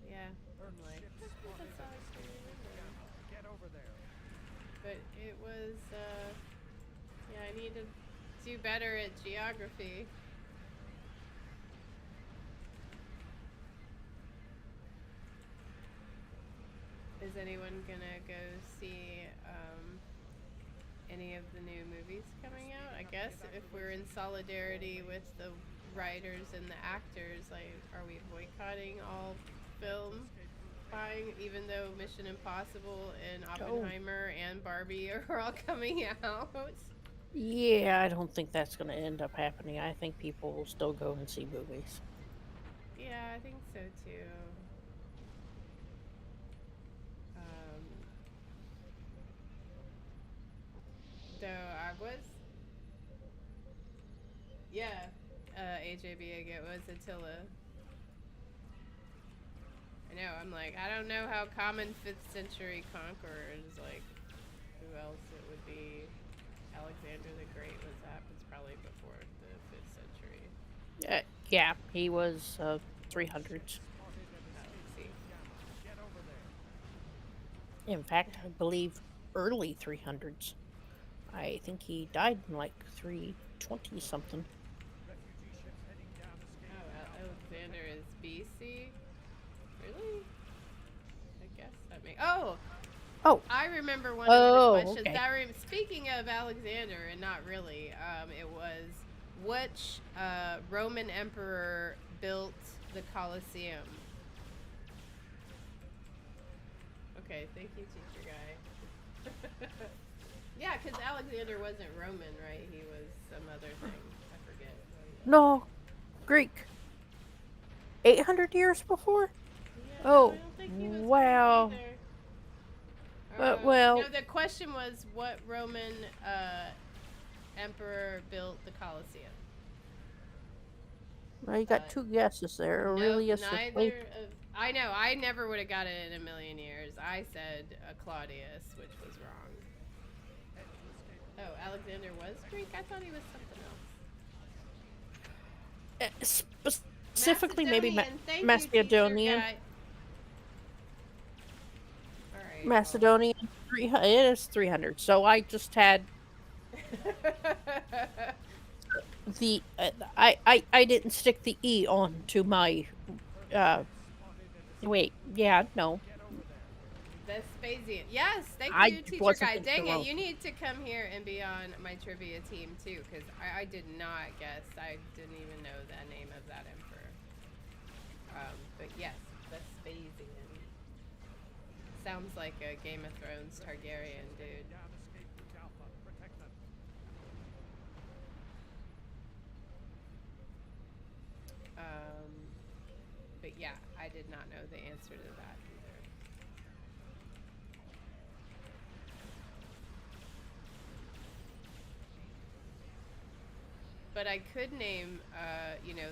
Yeah, I'm like, that's all I can remember. Get over there. But it was, yeah, I need to do better at geography. Is anyone gonna go see any of the new movies coming out? I guess if we're in solidarity with the writers and the actors, like, are we boycotting all film buying, even though Mission Impossible and Oppenheimer and Barbie are all coming out? Yeah, I don't think that's going to end up happening. I think people will still go and see movies. Yeah, I think so too. Yeah. AJB, it was Attila. I know. I'm like, I don't know how common 5th century conquerors, like, who else it would be. Alexander the Great was that? It's probably before the 5th century. Yeah, he was 300s. Oh, see. In fact, I believe early 300s. I think he died in like 320 something. Oh, Alexander is BC? Really? I guess that makes. Oh! Oh, I remember one of the oh, questions. okay. Speaking of Alexander, and not really, it was which Roman emperor built the Colosseum? Okay, thank you, teacher guy. Yeah, because Alexander wasn't Roman, right? He was some other thing. I forget what he was. No, Greek. 800 years before? Yeah, no, I Oh, don't think he was Greek wow. either. But, well, No, the question was what Roman emperor built the Colosseum? you got two guesses there. Nope, Aurelius or Flavius. neither of. I know, I never would have got it in a million years. I said Claudius, which was wrong. Oh, Alexander was Greek? I thought he was something else. Specifically, maybe Macedonian, thank you, teacher Macedonian. guy. Alright, well. Macedonian. It is 300. So I just had the. I didn't stick the E on to my. Uh, Wait, yeah, no. Vespasian. Yes, thank I you, teacher wasn't guy. thinking Dang it, wrong. you need to come here and be on my trivia team too, because I did not guess. I didn't even know the name of that emperor. But yes, Vespasian. Sounds like a Game of Thrones Targaryen dude. Um, but yeah, I did not know the answer to that either. But I could name,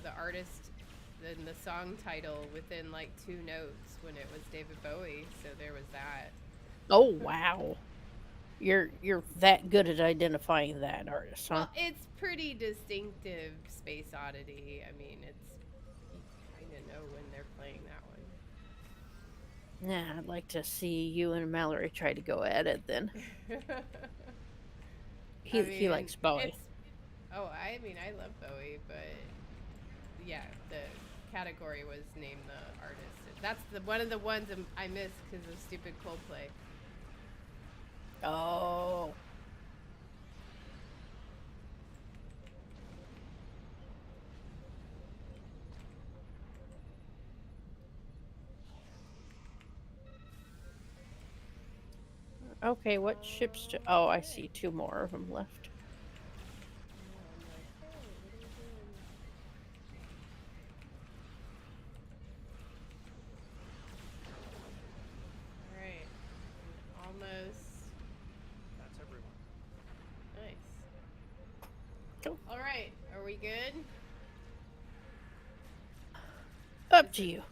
the artist and the song title within like 2 notes when it was David Bowie. So there was that. Oh wow, you're that good at identifying that artist, huh? Well, it's pretty distinctive Space Oddity. I mean, you kind of know when they're playing that Nah, I'd like to see you and Mallory try to go at it then. one. I He mean, likes Bowie. it's. Oh, I mean, I love Bowie, but yeah, the category was name the artist. That's one of the ones I missed because of stupid Coldplay. Oh. Okay, what ships to. Oh, I see two more of them left. I'm like, hey, what are we doing? All right, almost. That's everyone. Nice. Cool. All right, are we good? Up Is to the you.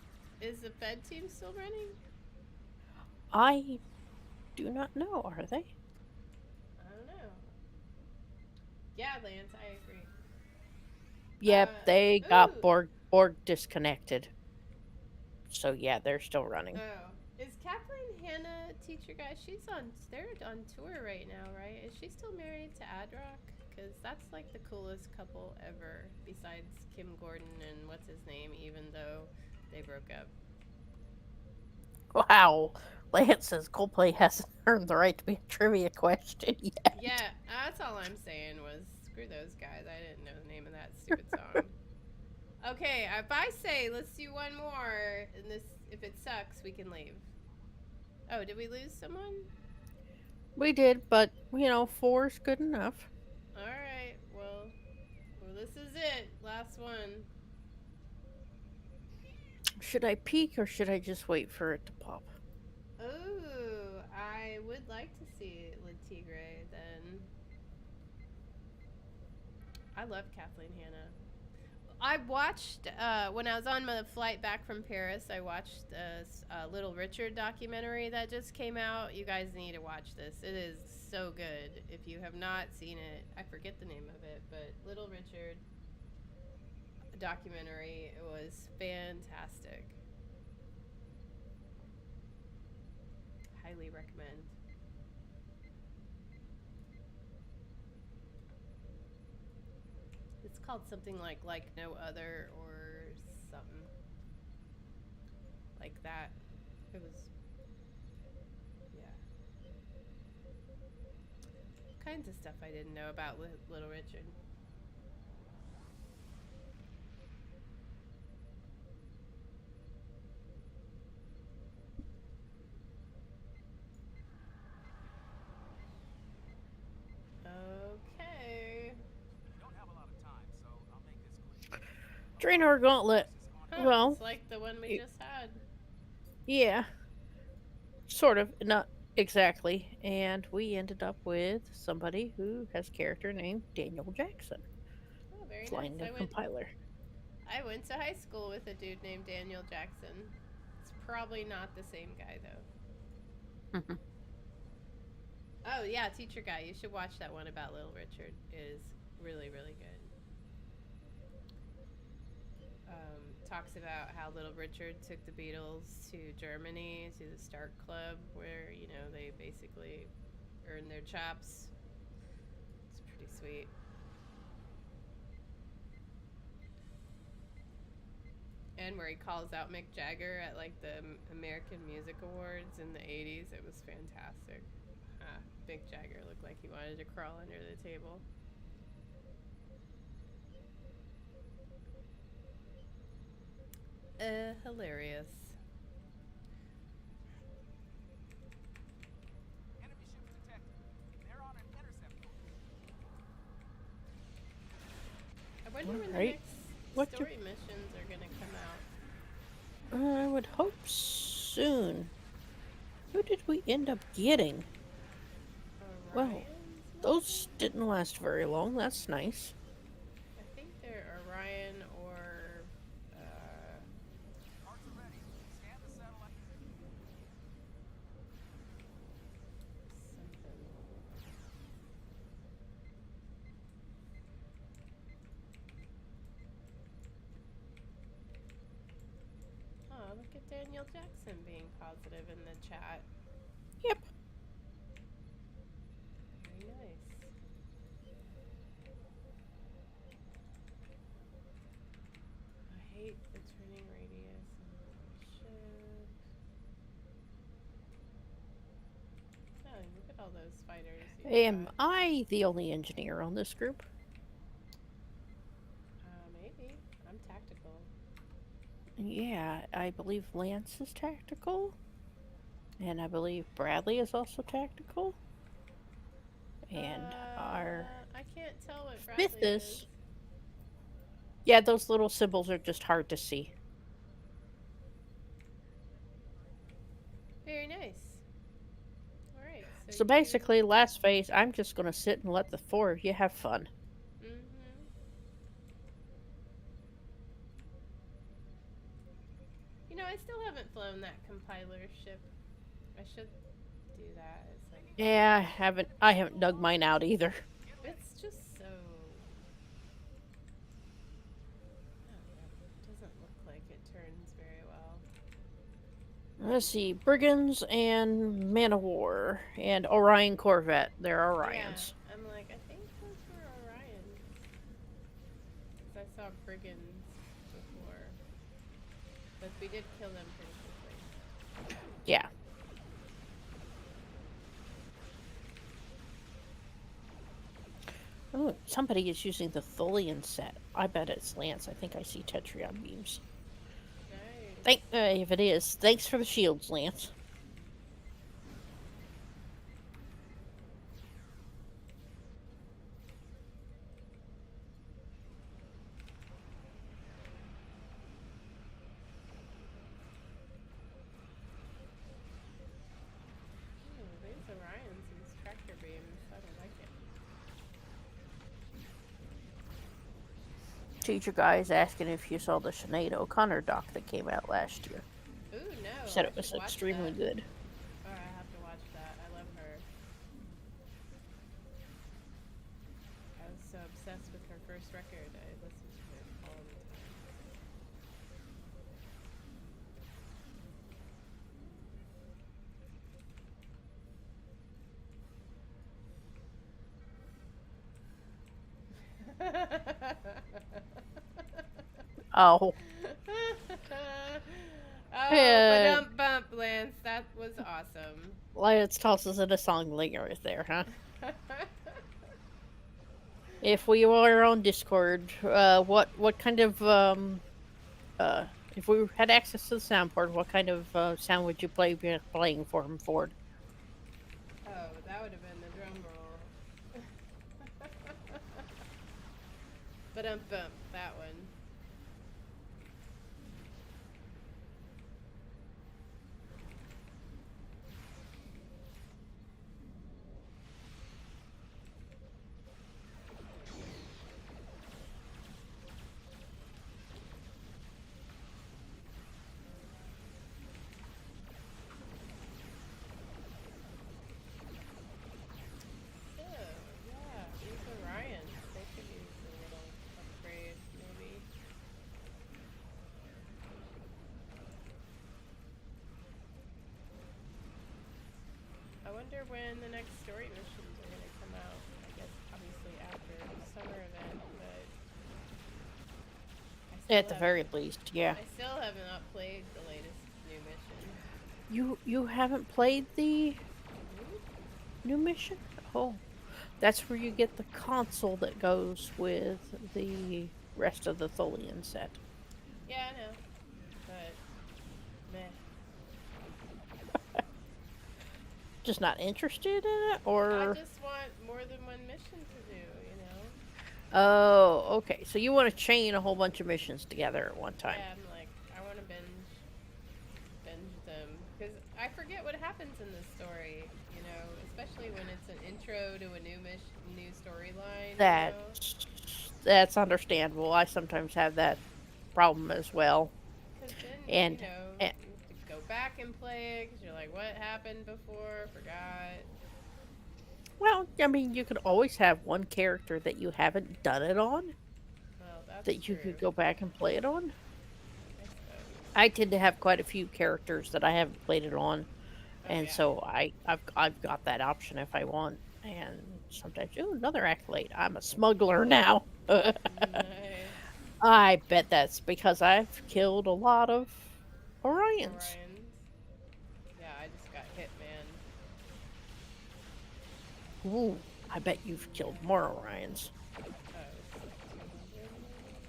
is the Fed team still running? I do not know, are they? I don't know. Yeah, Lance, I agree. Yep, they got Ooh. Borg disconnected. So yeah, they're still running. Oh, is Kathleen Hanna teacher guy? They're on tour right now, right? Is she still married to Adrock? Because that's like the coolest couple ever, besides Kim Gordon and what's his name, even though they broke up. Wow. Lance says Coldplay hasn't earned the right to be a trivia question yet. Yeah, that's all I'm saying was screw those guys. I didn't know the name of that stupid song. Okay, if I say let's do one more, and this if it sucks, we can leave. Oh, did we lose someone? We did, but four's good enough. All right. Well, this is it. Last one. Should I peek or should I just wait for it to pop? Ooh, I would like to see Le Tigre then. I love Kathleen Hanna. I watched when I was on my flight back from Paris. I watched this Little Richard documentary that just came out. You guys need to watch this. It is so good. If you have not seen it, I forget the name of it, but Little Richard documentary. It was fantastic. Highly recommend. It's called something like no other or something like that. It was yeah. Kinds of stuff I didn't know about Little Richard. Okay. Draenor Gauntlet. Huh, Well, it's like the one we just had. yeah, sort of, not exactly. And we ended up with somebody who has a character named Daniel Jackson Oh, very nice. flying the compiler. I went to high school with a dude named Daniel Jackson. It's probably not the same guy though. Oh yeah, Teacher Guy. You should watch that one about Little Richard. It is really really good. Talks about how Little Richard took the Beatles to Germany to the Stark Club, where they basically earned their chops. It's pretty sweet. And where he calls out Mick Jagger at like the American Music Awards in the 80s. It was fantastic. Mick Jagger looked like he wanted to crawl under the table. Hilarious. I wonder when the next story missions are going to come out. I would hope soon. Who did we end up getting? Well, those didn't last very long. That's nice. I think they're Orion or something. Oh, look at Daniel Jackson being positive in the chat. Yep. Very nice. I hate the turning radius on the ship. Oh, look at all those fighters. Am I the only engineer on this group? Maybe. I'm tactical. Yeah, I believe Lance is tactical. And I believe Bradley is also tactical. And our I can't tell what Bradley fifth is. Yeah, those little symbols are just hard to see. Very nice. Alright. So basically, last phase, I'm just going to sit and let the four of you have fun. I still haven't flown that compiler ship. I should do that. It's like, yeah, I haven't dug mine out either. It's just so. It doesn't look like it turns very well. Let's see, Brigands and Man of War and Orion Corvette. They're Orions. Yeah, I'm like, I think those were Orion. Because I saw Brigands before. But we did kill them pretty quickly. Yeah. Oh, somebody is using the Tholian set. I bet it's Lance. I think I see Tetrion beams. Nice. If it is, thanks for the shields, Lance. These Orions use tractor beams. I don't like it. Teacher guy is asking if you saw the Sinead O'Connor doc that came out last year. Ooh, He no, said I it should was watch extremely that. good. Oh, I have to watch that. I love her. I was so obsessed with her first record. I listened to it all the time. Oh, Oh, but yeah. bump, Lance. That was awesome. Lance tosses in a song right there, huh? If we were on Discord, what kind of uh if we had access to the soundboard, what kind of sound would you be playing for him, Ford? Oh, that would have been the drum roll. But bump, that one. Oh, yeah, these Orions. They could use a little upgrade, maybe. I wonder when the next story missions are going to come out. I guess obviously after the summer event, but I At still the haven't very least, yeah. I still have not played the latest new mission. You haven't played the Nope. new mission? Oh, that's where you get the console that goes with the rest of the Tholian set. Yeah, I know, but meh. Just not interested in it, I or just want more than one mission to do, you know? oh, okay. So you want to chain a whole bunch of missions together at one time. Yeah, I'm like, I want to binge them. Because I forget what happens in this story, you know? Especially when it's an intro to a new storyline, you know? That's understandable. I sometimes have that problem as well. Because then, you And, know, and you have to go back and play it because you're like, what happened before? Forgot. well, I mean, you could always have one character that you haven't done it on Well, that's that you could true, go back and play it on. I suppose. I tend to have quite a few characters that I haven't played it on, Oh, and yeah. so I've got that option if I want. And sometimes, oh, another accolade. I'm a smuggler now. Nice. I bet that's because I've killed a lot of Orions. Orions. Yeah, I just got Hitman. Ooh, I bet you've killed more Orions. Oh, it's like 200 maybe?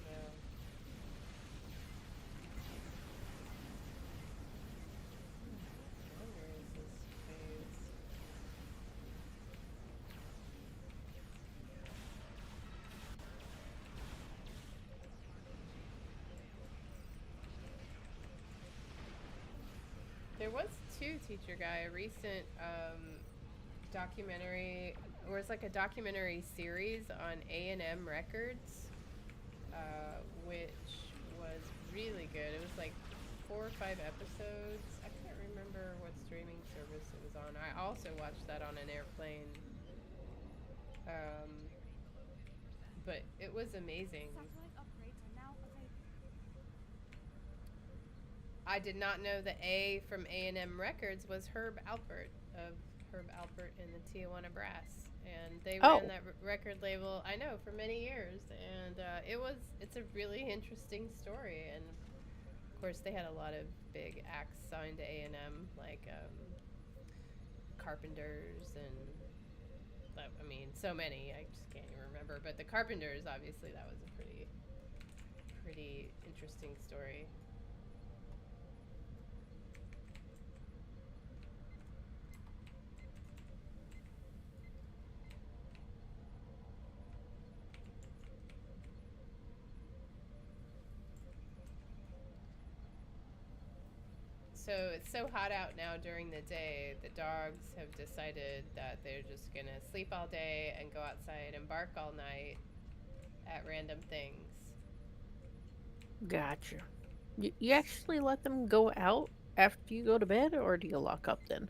No. What longer is this phase? There was two teacher guy, a recent documentary, or it's like a documentary series on A&M Records, which was really good. It was like 4 or 5 episodes. I can't remember what streaming service it was on. I also watched that on an airplane. Um, but it was amazing. Satellite upgrades are now available. I did not know the A from A&M Records was Herb Alpert of Herb Alpert and the Tijuana Brass, and they ran Oh, that record label. I know for many years, and it's a really interesting story. And of course, they had a lot of big acts signed to A&M, like Carpenters and I mean, so many. I just can't even remember. But the Carpenters, obviously, that was a pretty interesting story. So it's so hot out now during the day, the dogs have decided that they're just gonna sleep all day and go outside and bark all night at random things. Gotcha. You actually let them go out after you go to bed, or do you lock up then?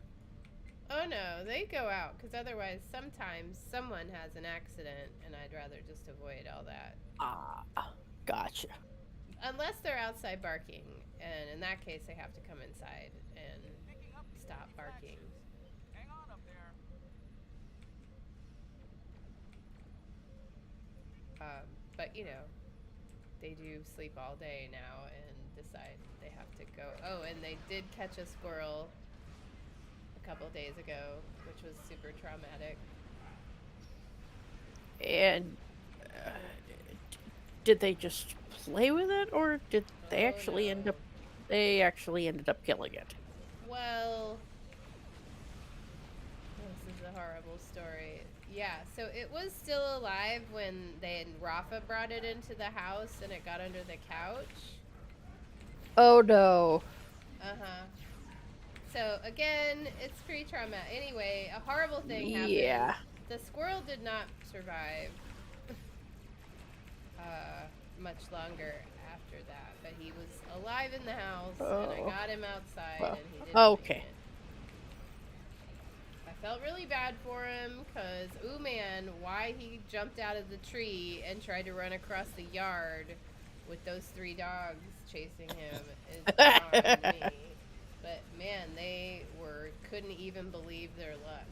Oh no, they go out because otherwise sometimes someone has an accident and I'd rather just avoid all that. Ah, gotcha. Unless they're outside barking, and in that case, they have to come inside and Picking up stop barking. dispatches. Hang on up there. But you know, they do sleep all day now and decide they have to go. Oh, and they did catch a squirrel a couple days ago, which was super traumatic. And uh, did they just play with it, or did they Oh actually end no. up? They actually ended up killing it. Well, this is a horrible story. Yeah, so it was still alive when Rafa brought it into the house and it got under the couch. Oh no. Uh-huh. So again, it's pretty traumatic. Anyway, a horrible thing Yeah. happened. The squirrel did not survive much longer after that, but he was alive in the house, and I Oh. got him outside, Well, and he didn't okay. make it. I felt really bad for him, because, ooh man, why he jumped out of the tree and tried to run across the yard with those 3 dogs chasing him is beyond me. But man, they couldn't even believe their luck.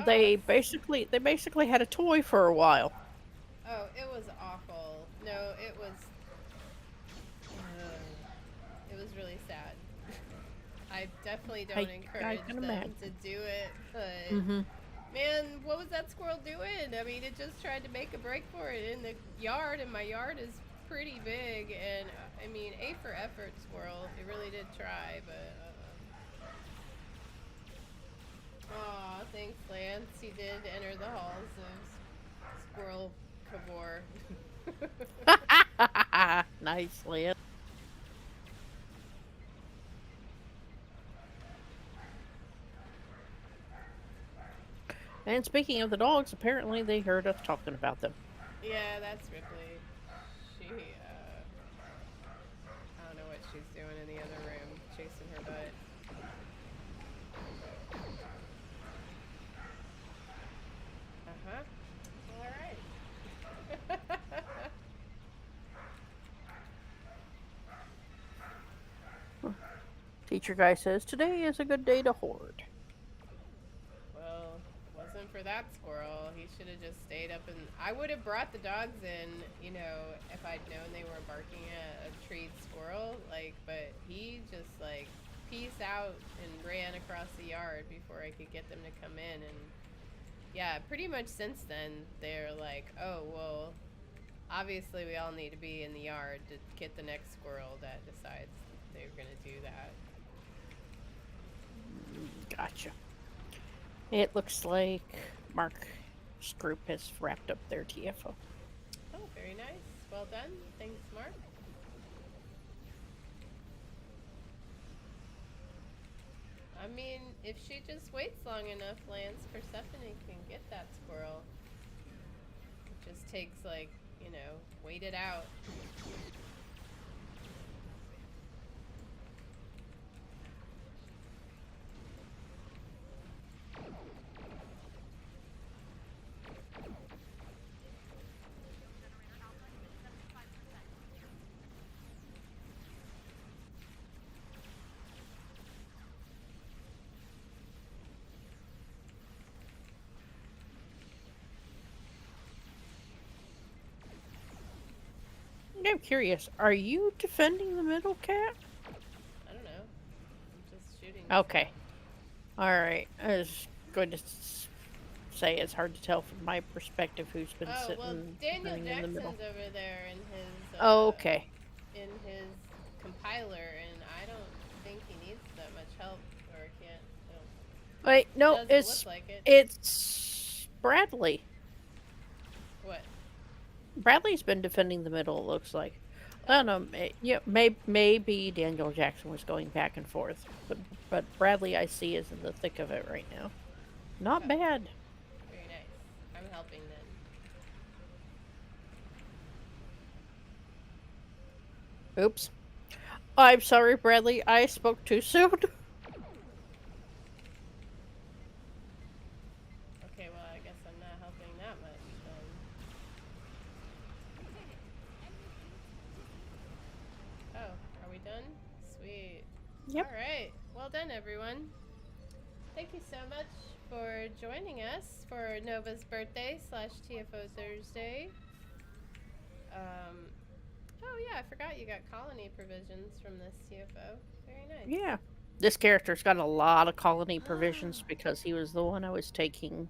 They Oh, basically had a toy for a while. oh, it was awful. No, it was really sad. I definitely don't I encourage can them imagine. to do it, but Mm-hmm. man, what was that squirrel doing? I mean, it just tried to make a break for it in the yard, and my yard is pretty big, and I mean, A for effort, squirrel. It really did try, but. Aw, thanks, Lance. He did enter the halls of Squirrel Cabor. Nice, Lynn. And speaking of the dogs, apparently they heard us talking about them. Yeah, that's Ripley. She, I don't know what she's doing in the other room, chasing her butt. Uh-huh. Alright. Teacher guy says today is a good day to hoard. Well, wasn't for that squirrel. He should have just stayed up and I would have brought the dogs in, you know, if I'd known they were barking at a treed squirrel, like, but he just like peace out and ran across the yard before I could get them to come in. And yeah, pretty much since then they're like, oh well, obviously we all need to be in the yard to get the next squirrel that decides they're gonna do that. Gotcha. It looks like Mark's group has wrapped up their TFO. Oh, very nice. Well done. Thanks, Mark. I mean, if she just waits long enough, Lance, Persephone can get that squirrel. It just takes, like, you know, wait it out. I'm curious, are you defending the middle cat? I don't know. I'm just shooting. Okay. Alright. I was going to say it's hard to tell from my perspective who's been Oh, sitting well, Daniel running in the middle. Jackson's over there in his, Okay. in his compiler, and I don't think he needs that much help, or can't. Wait, no, Doesn't it's look like it. it's Bradley. What? Bradley's been defending the middle, it looks like. I Oh, don't know. Yeah, maybe Daniel Jackson was going back and forth, but Bradley I see is in the thick of it right now. Not oh, bad. very nice. I'm helping then. Oops. I'm sorry, Bradley. I spoke too soon. Okay, well, I guess I'm not helping that much then. Oh, are we done? Sweet. Yep. All right. Well done, everyone. Thank you so much for joining us for Nova's birthday / TFO Thursday. Um, oh yeah, I forgot you got colony provisions from this TFO. Very nice. Yeah. This character's got a lot of colony provisions because he was the one I was taking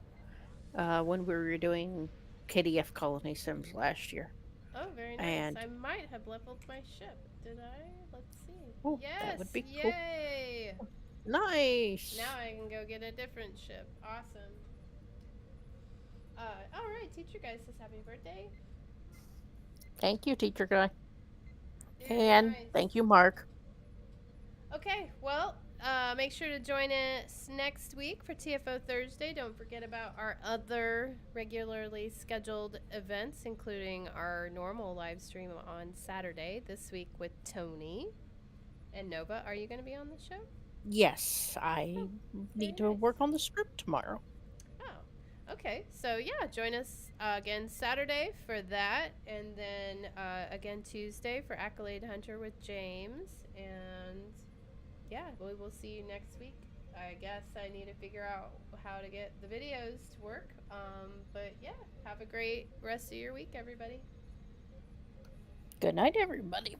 when we were doing KDF colony sims last year. Oh, very nice. And I might have leveled my ship. Did I? Let's see. oh, that Yes! would be cool. Yay! Nice. Now I can go get a different ship. Awesome. All right, teacher guys, says happy birthday. Thank you, teacher guy. Very And nice. thank you, Mark. Okay, well, make sure to join us next week for TFO Thursday. Don't forget about our other regularly scheduled events, including our normal live stream on Saturday this week with Tony and Nova. Are you going to be on the show? Yes, I need to nice. work on the script tomorrow. Oh, okay. So, yeah, join us again Saturday for that. And then again Tuesday for Accolade Hunter with James. And yeah, we will see you next week. I guess I need to figure out how to get the videos to work. But yeah, have a great rest of your week, everybody. Good night, everybody.